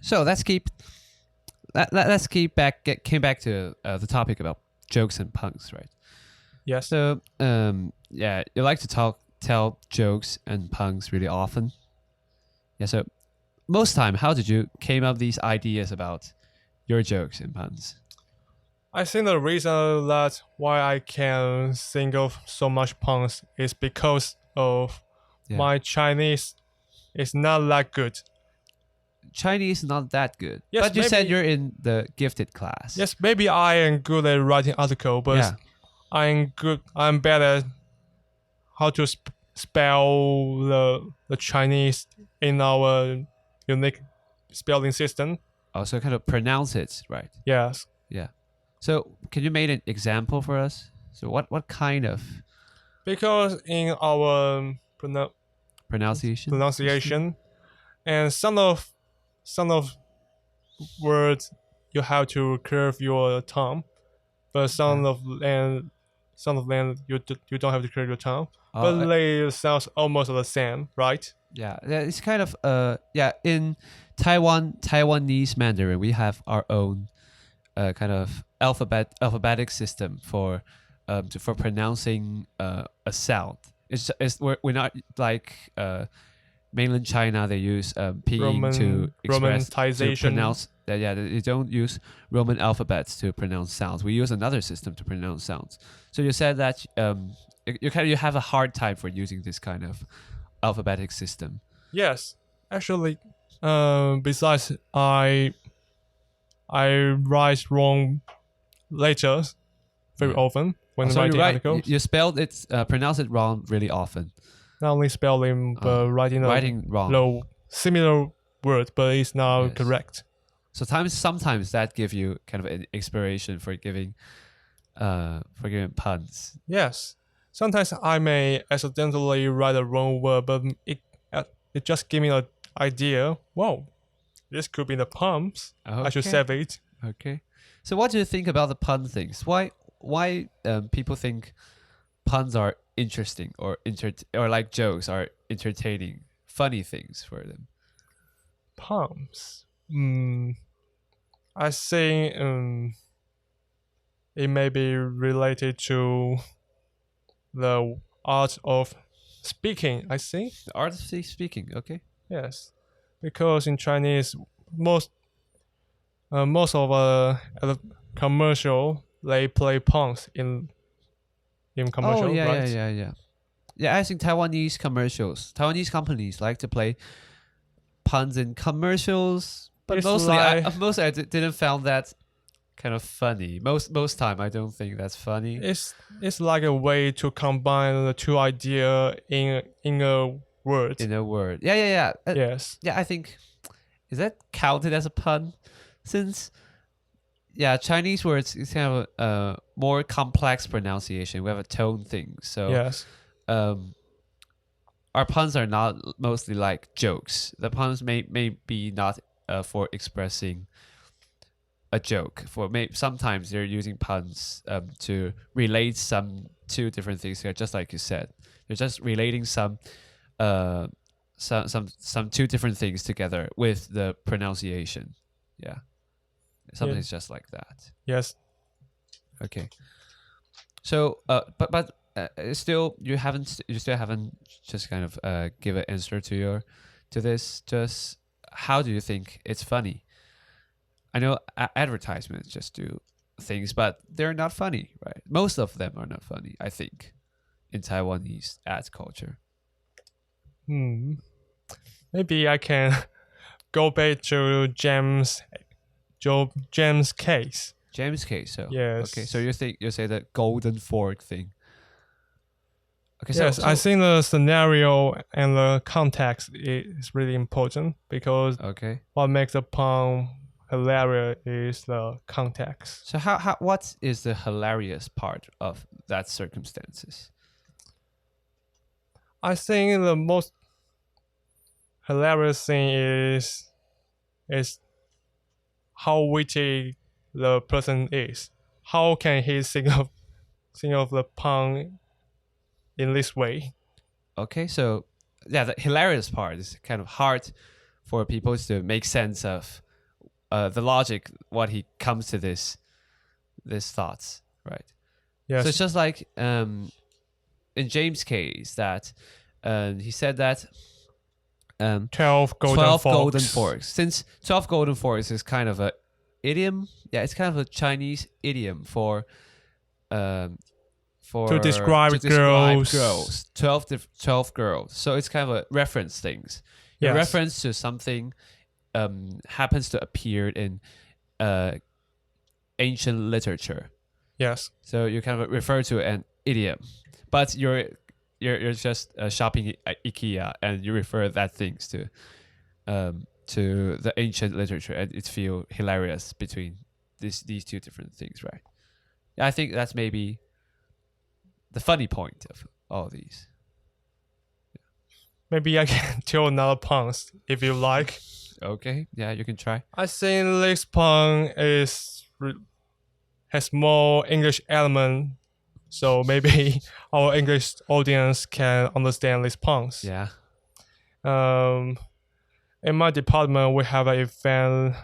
Speaker 1: So let's came back to the topic about jokes and puns, right?
Speaker 2: Yes.
Speaker 1: So yeah, you like to tell jokes and puns really often. Yeah. So most time, how did you came up these ideas about your jokes and puns?
Speaker 2: I think the reason that why I can think of so much puns is because of my Chinese is not that good.
Speaker 1: Chinese not that good.
Speaker 2: Yes,
Speaker 1: but you said you're in the gifted class.
Speaker 2: Yes, maybe I am good at writing article, but I'm bad at how to spell the Chinese in our unique spelling system.
Speaker 1: Also kind of pronounce it, right?
Speaker 2: Yes.
Speaker 1: Yeah. So can you make an example for us? So what kind of?
Speaker 2: Because in our
Speaker 1: pronunciation
Speaker 2: and some of words you have to curve your tongue, but some of them you don't have to curve your tongue, but they sound almost the same, right?
Speaker 1: Yeah, it's kind of in Taiwanese Mandarin we have our own kind of alphabetic system for pronouncing a sound. We're not like mainland China. They use pinyin to pronounce. They don't use Roman alphabets to pronounce sounds. We use another system to pronounce sounds. So you said that you have a hard time for using this kind of alphabetic system.
Speaker 2: Yes, actually, besides I write wrong letters very often when
Speaker 1: So
Speaker 2: writing articles.
Speaker 1: you spelled it, pronounce it wrong really often.
Speaker 2: Not only spelling, but writing
Speaker 1: wrong.
Speaker 2: low similar word, but it's not correct.
Speaker 1: So sometimes that give you kind of an inspiration for giving puns.
Speaker 2: Yes, sometimes I may accidentally write a wrong word, but it just give me an idea. Whoa, this could be the puns.
Speaker 1: Okay.
Speaker 2: I should save it.
Speaker 1: Okay. So what do you think about the pun things? Why people think puns are interesting or like jokes are entertaining, funny things for them?
Speaker 2: Puns. I think it may be related to the art of speaking, I think.
Speaker 1: The art of speaking, okay.
Speaker 2: Yes. Because in Chinese, most of the commercial, they play puns in commercial, right?
Speaker 1: Yeah, I think Taiwanese companies like to play puns in commercials, but mostly I didn't found that kind of funny. Most time I don't think that's funny.
Speaker 2: It's like a way to combine the two ideas in a word.
Speaker 1: Yeah.
Speaker 2: Yes.
Speaker 1: Yeah, I think, is that counted as a pun? Since Chinese words is kind of a more complex pronunciation. We have a tone thing, so
Speaker 2: yes.
Speaker 1: Our puns are not mostly like jokes. The puns may be not for expressing a joke. Sometimes they're using puns to relate two different things here, just like you said. They're just relating some two different things together with the pronunciation. Yeah, something's just like that.
Speaker 2: Yes.
Speaker 1: Okay. So, but still, you still haven't just kind of give an answer to this. Just how do you think it's funny? I know advertisements just do things, but they're not funny, right? Most of them are not funny, I think, in Taiwanese ads culture.
Speaker 2: Maybe I can go back to James case.
Speaker 1: James case. So
Speaker 2: yes.
Speaker 1: Okay. So you say the golden fork thing. Okay.
Speaker 2: Yes, I think the scenario and the context is really important because what makes a pun hilarious is the context.
Speaker 1: So what is the hilarious part of that circumstances?
Speaker 2: I think the most hilarious thing is how witty the person is. How can he think of the pun in this way?
Speaker 1: Okay, so the hilarious part is kind of hard for people to make sense of the logic, what he comes to this thoughts, right?
Speaker 2: Yes.
Speaker 1: So it's just like in James' case that he said that
Speaker 2: 12 golden
Speaker 1: forks. Since 12 golden forks is kind of a idiom, it's kind of a Chinese idiom for
Speaker 2: to describe girls.
Speaker 1: 12 girls. So it's kind of a reference things. Yes. A reference to something happens to appear in ancient literature.
Speaker 2: Yes.
Speaker 1: So you kind of refer to an idiom, but you're just shopping at IKEA and you refer that things to the ancient literature, and it feels hilarious between these two different things, right? I think that's maybe the funny point of all these.
Speaker 2: Maybe I can tell another pun if you like.
Speaker 1: Okay, yeah, you can try.
Speaker 2: I think this pun has more English element, so maybe our English audience can understand these puns.
Speaker 1: Yeah.
Speaker 2: In my department, we have an event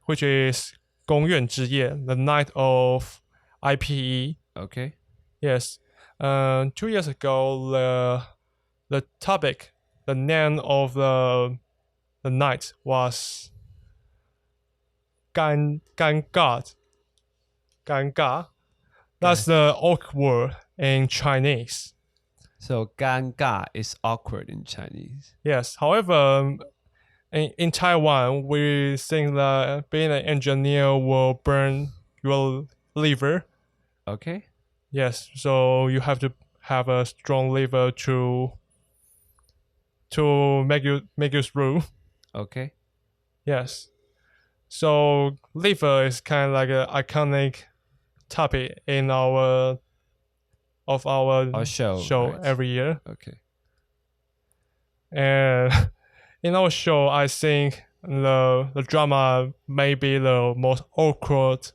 Speaker 2: which is 公园之夜, the night of IPE.
Speaker 1: Okay.
Speaker 2: Yes. 2 years ago, the topic, the name of the night was 尴尬. That's the awkward in Chinese.
Speaker 1: So 尴尬 is awkward in Chinese.
Speaker 2: Yes. However, in Taiwan, we think that being an engineer will burn your liver.
Speaker 1: Okay.
Speaker 2: Yes. So you have to have a strong liver to make you through.
Speaker 1: Okay.
Speaker 2: Yes. So liver is kind of like an iconic topic in our show
Speaker 1: right.
Speaker 2: every year.
Speaker 1: Okay.
Speaker 2: And in our show, I think the drama may be the most awkward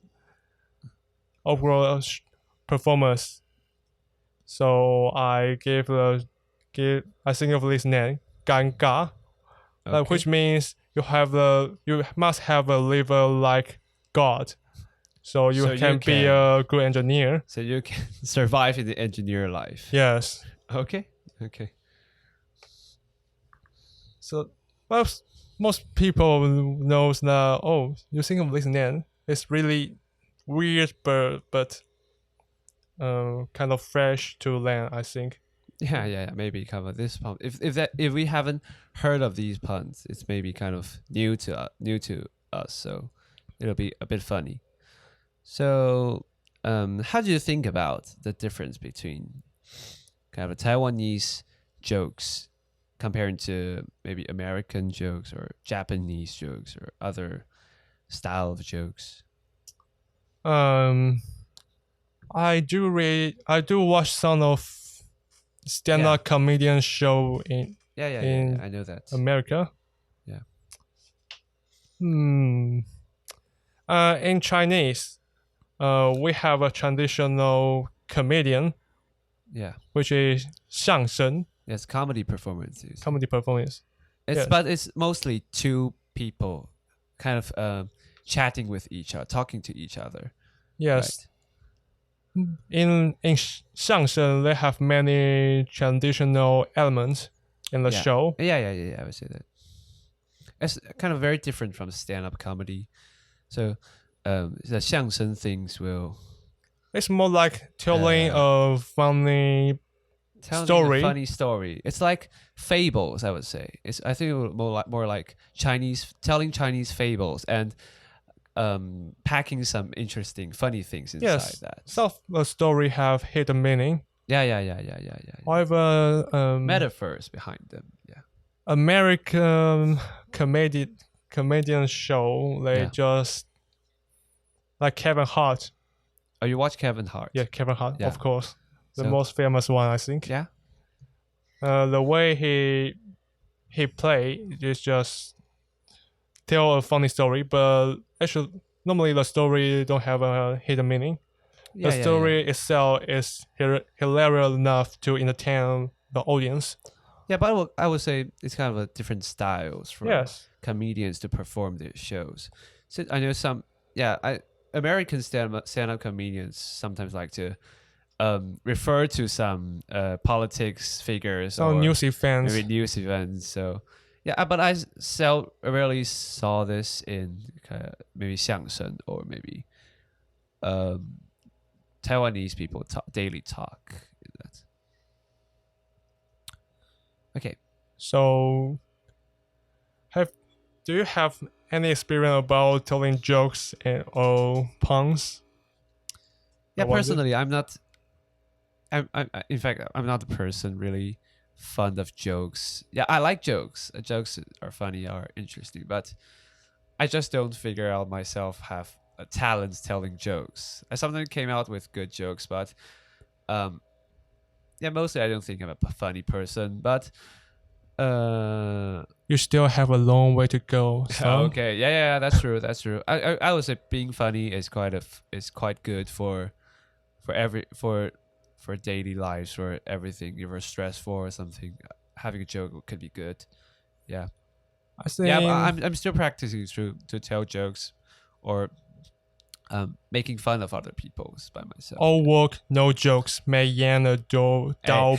Speaker 2: performance. So I think of this name, 尴尬,
Speaker 1: Okay.
Speaker 2: which means you must have a liver like God. So you can be a good engineer.
Speaker 1: So you can survive in the engineer life.
Speaker 2: Yes.
Speaker 1: Okay. Okay.
Speaker 2: So most people knows that, oh, you think of this name. It's really weird, but kind of fresh to learn, I think.
Speaker 1: Yeah. Maybe cover this pun. If we haven't heard of these puns, it's maybe kind of new to us. So it'll be a bit funny. So, how do you think about the difference between kind of Taiwanese jokes comparing to maybe American jokes or Japanese jokes or other style of jokes?
Speaker 2: I do watch some of stand-up comedian show in
Speaker 1: I know that.
Speaker 2: America.
Speaker 1: Yeah.
Speaker 2: In Chinese, we have a traditional comedian.
Speaker 1: Yeah.
Speaker 2: Which is 相声.
Speaker 1: Yes, comedy performances.
Speaker 2: But
Speaker 1: it's mostly two people kind of chatting with each other, talking to each other.
Speaker 2: Yes. Right. In 相声, they have many traditional elements in the show.
Speaker 1: Yeah, I would say that. It's kind of very different from stand-up comedy. So the 相声 things will...
Speaker 2: It's more like telling a funny story.
Speaker 1: A funny story. It's like fables, I would say. I think more like telling Chinese fables and packing some interesting, funny things inside that.
Speaker 2: Some of the story have hidden meaning.
Speaker 1: Yeah.
Speaker 2: However,
Speaker 1: metaphors behind them. Yeah.
Speaker 2: American comedian show, they just like Kevin Hart.
Speaker 1: Oh, you watch Kevin Hart?
Speaker 2: Yeah, Kevin Hart, of course. The most famous one, I think.
Speaker 1: Yeah.
Speaker 2: The way he play is just tell a funny story, but actually normally the story don't have a hidden meaning. The story itself is hilarious enough to entertain the audience.
Speaker 1: Yeah, but I would say it's kind of a different styles for comedians to perform their shows. So I know American stand-up comedians sometimes like to refer to some politics figures or
Speaker 2: news events.
Speaker 1: Maybe news events. So yeah, but I rarely saw this in maybe 相声 or maybe Taiwanese people daily talk. Okay.
Speaker 2: So do you have any experience about telling jokes or puns?
Speaker 1: Yeah, personally, I'm not. In fact, I'm not a person really fond of jokes. Yeah, I like jokes. Jokes are funny, are interesting, but I just don't figure out myself have a talent telling jokes. I sometimes came out with good jokes, but mostly I don't think I'm a funny person. But
Speaker 2: you still have a long way to go. So.
Speaker 1: Okay, yeah, that's true. I would say being funny is quite good for daily lives, for everything. If you're stressful or something, having a joke could be good. Yeah,
Speaker 2: I think.
Speaker 1: Yeah, but I'm still practicing to tell jokes, or making fun of other people's by myself.
Speaker 2: All work, no jokes. 美颜的dull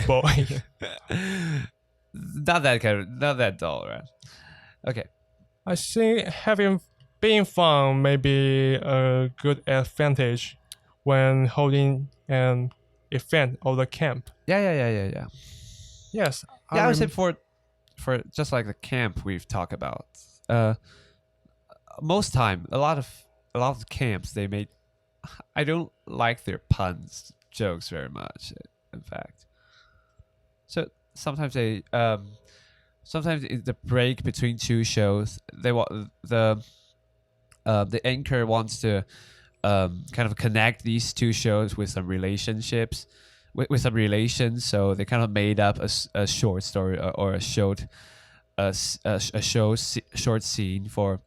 Speaker 2: boy.
Speaker 1: Not that dull, right? Okay.
Speaker 2: I think being fun may be a good advantage when holding an event or the camp.
Speaker 1: Yeah.
Speaker 2: Yes,
Speaker 1: Yeah, I would say for just like the camp we've talked about. Most time, a lot of camps they made. I don't like their puns jokes very much. In fact, so sometimes sometimes in the break between two shows, they want the anchor wants to kind of connect these two shows with some relationships, with some relations. So they kind of made up a short story or a short short scene for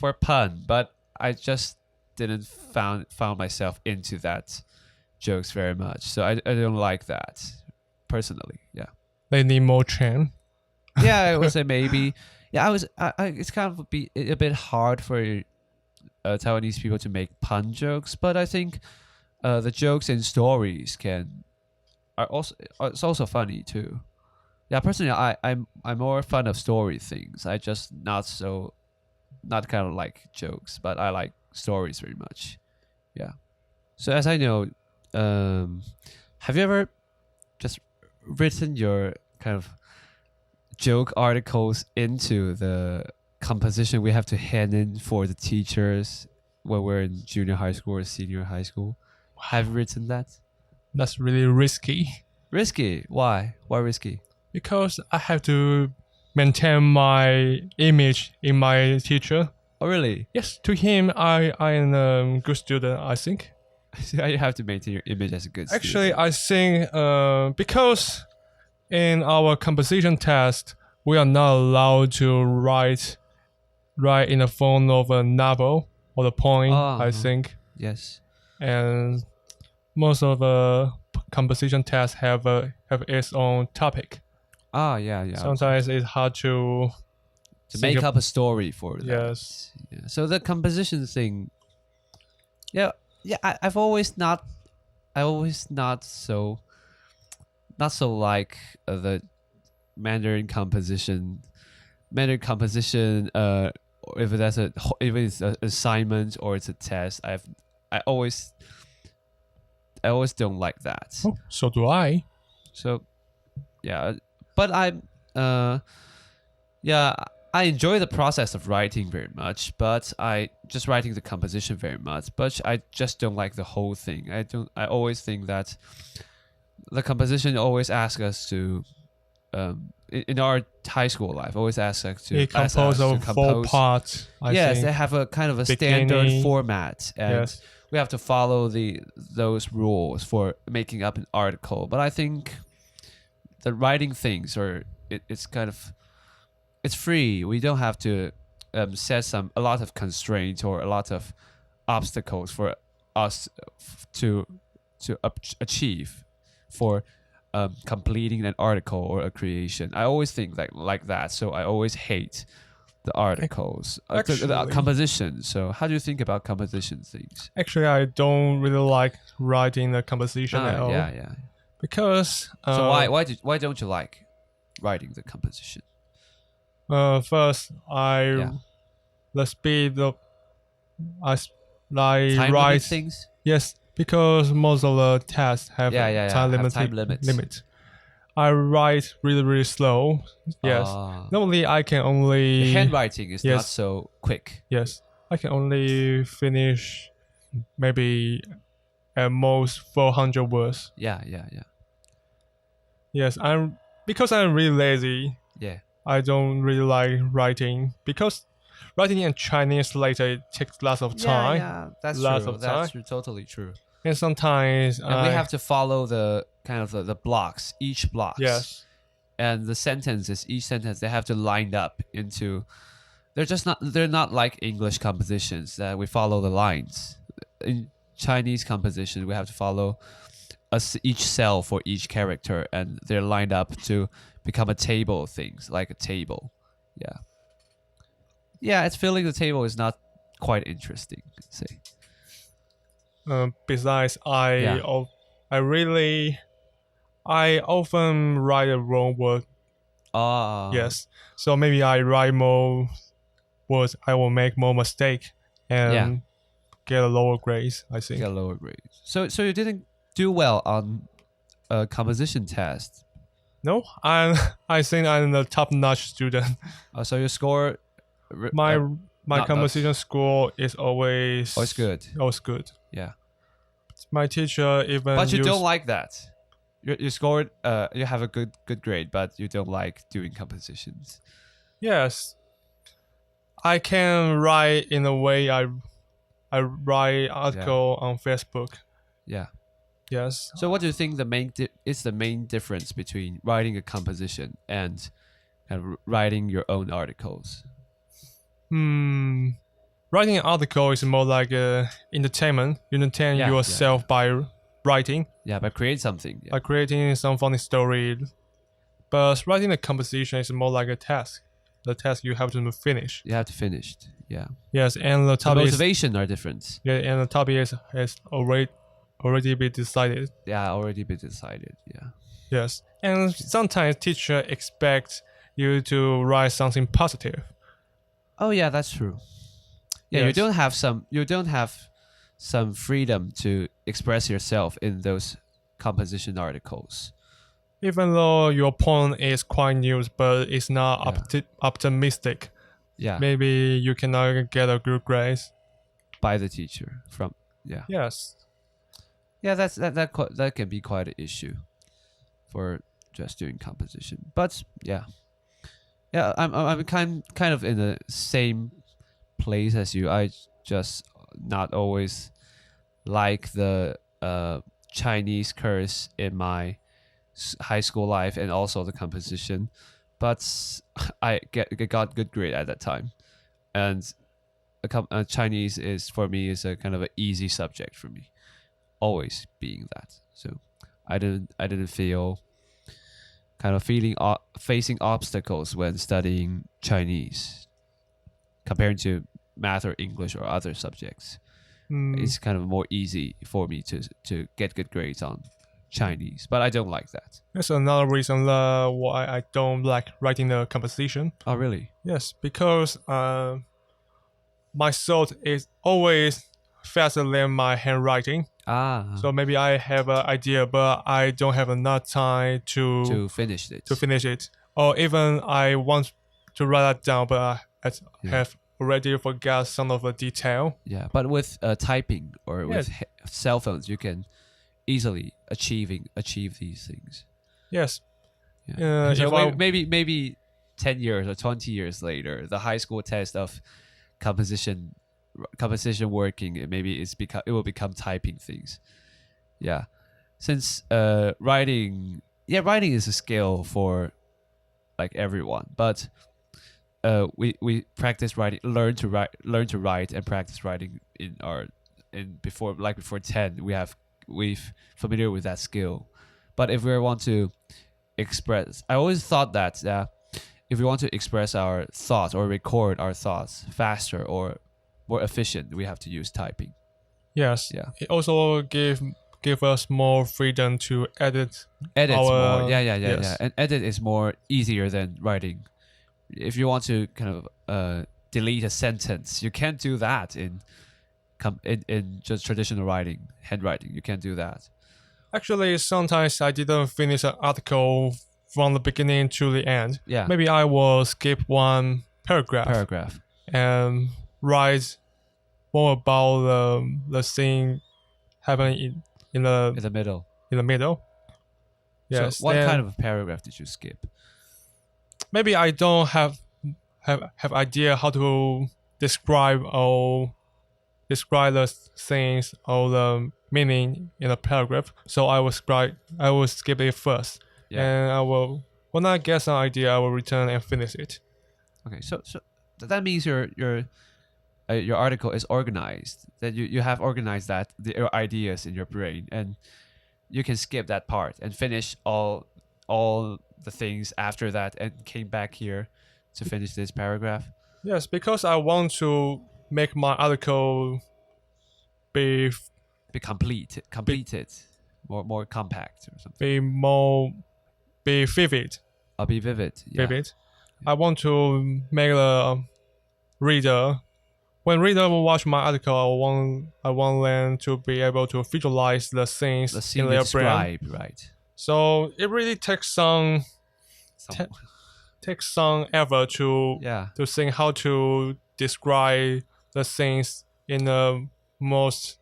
Speaker 1: a pun. But I just didn't found myself into that jokes very much. So I don't like that personally. Yeah.
Speaker 2: They need more Chan.
Speaker 1: Yeah, I would say maybe. Yeah, it's kind of a bit hard for Taiwanese people to make pun jokes, but I think the jokes in stories it's also funny too. Yeah, personally, I'm more fan of story things. I just not kind of like jokes, but I like stories very much. Yeah. So as I know, have you ever just written your kind of joke articles into the composition we have to hand in for the teachers when we're in junior high school or senior high school? Have you written that?
Speaker 2: That's really risky.
Speaker 1: Risky? Why? Why risky?
Speaker 2: Because I have to maintain my image in my teacher.
Speaker 1: Oh, really?
Speaker 2: Yes, to him, I am a good student, I think.
Speaker 1: You have to maintain your image as a good student.
Speaker 2: Actually, I think because in our composition test, we are not allowed to write in the form of a novel or the poem, I think.
Speaker 1: Yes.
Speaker 2: And most of the composition tests have its own topic.
Speaker 1: Yeah.
Speaker 2: Sometimes it's hard to
Speaker 1: make up a story for that.
Speaker 2: Yes.
Speaker 1: Yeah. So the composition thing. Yeah. I've always not so like the Mandarin composition. If it's an assignment or it's a test, I always don't like that.
Speaker 2: Oh, so do I.
Speaker 1: So, yeah, but I enjoy the process of writing very much, but I just writing the composition very much, but I just don't like the whole thing. I always think that the composition always asks us to, in our high school life, always asks us to
Speaker 2: compose 4 parts.
Speaker 1: Yes, they have a kind of a standard format, and
Speaker 2: yes,
Speaker 1: we have to follow those rules for making up an article. But I think the writing things it's kind of, it's free. We don't have to set a lot of constraints or a lot of obstacles for us to achieve for completing an article or a creation. I always think like that. So I always hate the articles, the composition. So how do you think about composition things?
Speaker 2: Actually, I don't really like writing the composition at all.
Speaker 1: Yeah.
Speaker 2: Because
Speaker 1: so why don't you like writing the composition?
Speaker 2: First, the speed of
Speaker 1: time
Speaker 2: write
Speaker 1: limit things.
Speaker 2: Yes, because most of the tests have time limit. I write really, really slow. Yes. Normally, I can only...
Speaker 1: The handwriting is not so quick.
Speaker 2: Yes. I can only finish maybe at most 400 words.
Speaker 1: Yeah.
Speaker 2: Yes, because I'm really lazy.
Speaker 1: Yeah.
Speaker 2: I don't really like writing because writing in Chinese later takes lots of time.
Speaker 1: Yeah, that's true. That's true, totally true.
Speaker 2: And sometimes
Speaker 1: we have to follow the kind of the blocks, each blocks.
Speaker 2: Yes.
Speaker 1: And the sentences, each sentence, they have to line up into. They're not like English compositions that we follow the lines. In Chinese composition, we have to follow each cell for each character, and they're lined up to become a table of things, like a table. Yeah, it's filling the table is not quite interesting, say.
Speaker 2: Besides, I often write a wrong word. Yes. So maybe I write more words, I will make more mistake, and get a lower grades, I think.
Speaker 1: Get a lower grade. So you didn't do well on a composition test.
Speaker 2: No, I think I'm a top-notch student.
Speaker 1: So your score,
Speaker 2: My
Speaker 1: not
Speaker 2: composition score is always
Speaker 1: good.
Speaker 2: Always good.
Speaker 1: Yeah.
Speaker 2: My teacher even.
Speaker 1: But you don't like that. You scored. You have a good grade, but you don't like doing compositions.
Speaker 2: Yes, I can write in a way I write article on Facebook.
Speaker 1: Yeah.
Speaker 2: Yes.
Speaker 1: So what do you think is the main difference between writing a composition and kind of writing your own articles?
Speaker 2: Writing an article is more like entertainment. You entertain yourself by writing.
Speaker 1: Yeah, by creating something. Yeah.
Speaker 2: By creating some funny story. But writing a composition is more like a task. The task you have to finish.
Speaker 1: You have to finish. Yeah.
Speaker 2: Yes, and the topic
Speaker 1: motivation are different.
Speaker 2: Yeah, and the topic has already been decided.
Speaker 1: Yeah, already been decided. Yeah.
Speaker 2: Yes, and sometimes teacher expect you to write something positive.
Speaker 1: Oh yeah, that's true. Yeah, yes. you don't have some freedom to express yourself in those composition articles.
Speaker 2: Even though your point is quite new, but it's not optimistic.
Speaker 1: Yeah.
Speaker 2: Maybe you cannot get a good grade
Speaker 1: by the teacher from. Yeah.
Speaker 2: Yes.
Speaker 1: Yeah, that can be quite an issue for just doing composition. But yeah, I'm kind of in the same place as you. I just not always like the Chinese course in my high school life and also the composition, but I got good grade at that time, and Chinese is for me is a kind of an easy subject for me, always being that. So I didn't feel kind of facing obstacles when studying Chinese compared to math or English or other subjects. It's kind of more easy for me to get good grades on Chinese, but I don't like that.
Speaker 2: That's another reason why I don't like writing the composition.
Speaker 1: Oh, really?
Speaker 2: Yes, because my thought is always faster than my handwriting. So maybe I have an idea, but I don't have enough time to
Speaker 1: finish it.
Speaker 2: Or even I want to write that down, but I have already forgot some of the detail.
Speaker 1: Yeah, but with typing or with cell phones, you can easily achieve these things.
Speaker 2: Yes.
Speaker 1: Yeah. So maybe 10 years or 20 years later, the high school test of composition working, maybe it will become typing things. Yeah. Since writing is a skill for like everyone, but we practice writing, learn to write and practice writing before 10 we've familiar with that skill. But if we want to express, I always thought that if we want to express our thoughts or record our thoughts faster or more efficient, we have to use typing.
Speaker 2: Yes. Yeah. It also give us more freedom to edit.
Speaker 1: More. Yeah. And edit is more easier than writing. If you want to kind of delete a sentence, you can't do that in just traditional handwriting. You can't do that.
Speaker 2: Actually, sometimes I didn't finish an article from the beginning to the end.
Speaker 1: Yeah.
Speaker 2: Maybe I will skip one paragraph and write more about the thing happening in the
Speaker 1: middle.
Speaker 2: In the middle. Yes.
Speaker 1: So what kind of a paragraph did you skip?
Speaker 2: Maybe I don't have idea how to describe the things or the meaning in a paragraph. So I will skip it first. Yeah. And when I get some idea, I will return and finish it.
Speaker 1: Okay, so that means your article is organized. That you have organized your ideas in your brain, and you can skip that part and finish all the things after that, and came back here to finish this paragraph.
Speaker 2: Yes, because I want to make my article be
Speaker 1: completed, more compact or something.
Speaker 2: Be vivid.
Speaker 1: Be vivid. Yeah.
Speaker 2: Vivid. I want to make the reader when reader will watch my article, I want them to be able to visualize the scenes
Speaker 1: The scene
Speaker 2: in
Speaker 1: you
Speaker 2: their brain.
Speaker 1: describe, right?
Speaker 2: So it really takes some effort to
Speaker 1: Yeah.
Speaker 2: think how to describe the scenes in the most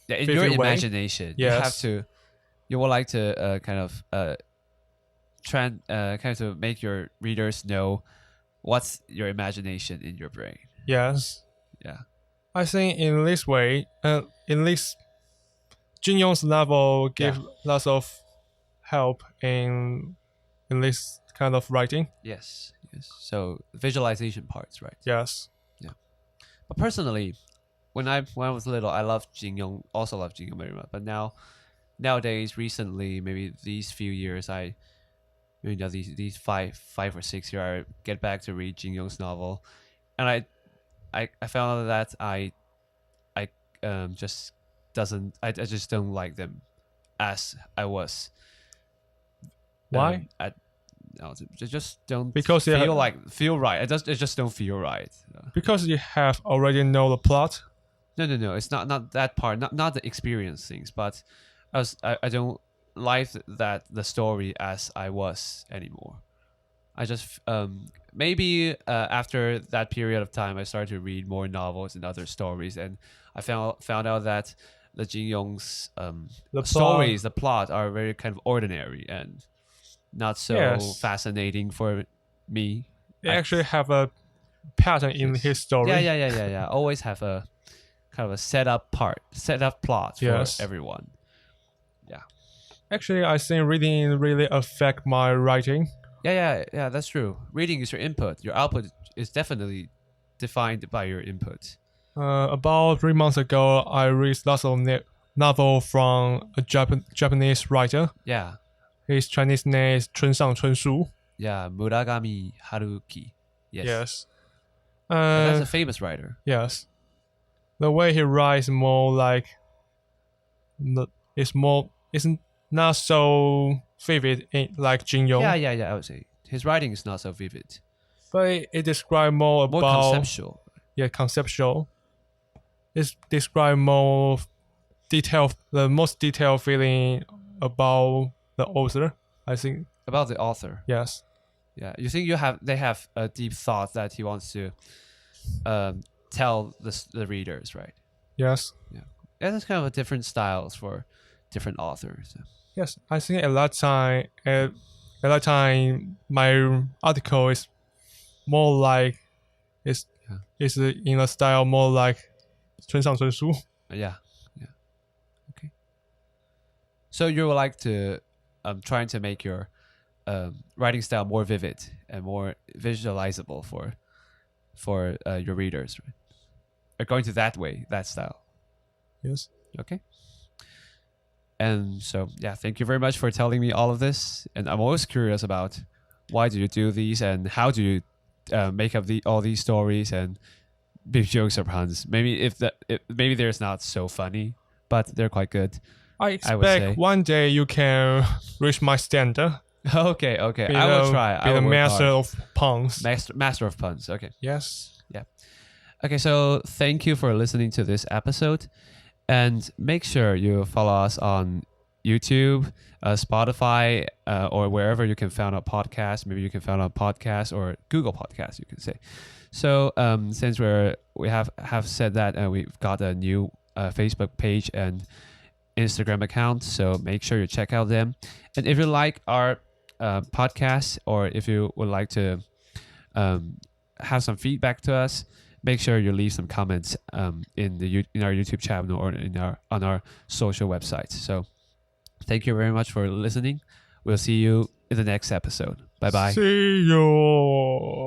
Speaker 1: Yeah, in your
Speaker 2: vivid way.
Speaker 1: imagination, you have
Speaker 2: Yes.
Speaker 1: to. You would like to kind of to make your readers know what's your imagination in your brain.
Speaker 2: Yes.
Speaker 1: Yeah.
Speaker 2: I think in this way, in this Jin Yong's novel give lots of help in this kind of writing.
Speaker 1: Yes. So visualization parts, right?
Speaker 2: Yes.
Speaker 1: But personally, when I was little, I loved Jin Yong. Also loved Jin Yong very much. But nowadays, recently, maybe these few years, these 5 or 6 years, I get back to read Jin Yong's novel, and I found out that I just doesn't I just don't like them as I was.
Speaker 2: Why?
Speaker 1: No, just don't
Speaker 2: Because
Speaker 1: feel right. It just don't feel right.
Speaker 2: Because you have already know the plot.
Speaker 1: No. It's not that part. Not the experience things, but I don't like that the story as I was anymore. I just maybe after that period of time, I started to read more novels and other stories, and I found out that the Jin Yong's the plot are very kind of ordinary and not so fascinating for me.
Speaker 2: They actually have a pattern in his story.
Speaker 1: Yeah. Always have a kind of a set up plot for everyone. Yeah.
Speaker 2: Actually, I think reading really affect my writing.
Speaker 1: Yeah, that's true. Reading is your input. Your output is definitely defined by your input.
Speaker 2: About 3 months ago, I read lots of novel from a Japanese writer.
Speaker 1: Yeah.
Speaker 2: His Chinese name is Chun-Shu.
Speaker 1: Yeah, Murakami Haruki. Yes. That's a famous writer.
Speaker 2: Yes. The way he writes more like isn't not so vivid like Jin Yong.
Speaker 1: Yeah, I would say his writing is not so vivid.
Speaker 2: But it describes more about
Speaker 1: conceptual.
Speaker 2: Yeah, conceptual. It describes more the most detailed feeling about the author, I think.
Speaker 1: About the author.
Speaker 2: Yes.
Speaker 1: Yeah. You think they have a deep thought that he wants to tell the readers, right?
Speaker 2: Yes.
Speaker 1: Yeah. And there's kind of different styles for different authors.
Speaker 2: Yes, I think at that time my article is more like it's in a style more like Chun-Shu.
Speaker 1: Yeah. Okay. So you would like to trying to make your writing style more vivid and more visualizable for your readers, right? Or going to that style.
Speaker 2: Yes.
Speaker 1: Okay. And so, yeah, thank you very much for telling me all of this. And I'm always curious about why do you do these and how do you make up all these stories and big jokes or puns. Maybe maybe they're not so funny, but they're quite good.
Speaker 2: I expect one day you can reach my standard.
Speaker 1: Okay. I will try.
Speaker 2: Be the master of puns.
Speaker 1: Master of puns. Okay.
Speaker 2: Yes.
Speaker 1: Yeah. Okay, so thank you for listening to this episode. And make sure you follow us on YouTube, Spotify, or wherever you can find a podcast. Maybe you can find a podcast or Google Podcasts, you can say. So since we have said that, we've got a new Facebook page and Instagram account. So make sure you check out them. And if you like our podcast, or if you would like to have some feedback to us, make sure you leave some comments in our YouTube channel or on our social websites. So thank you very much for listening. We'll see you in the next episode. Bye bye.
Speaker 2: See you.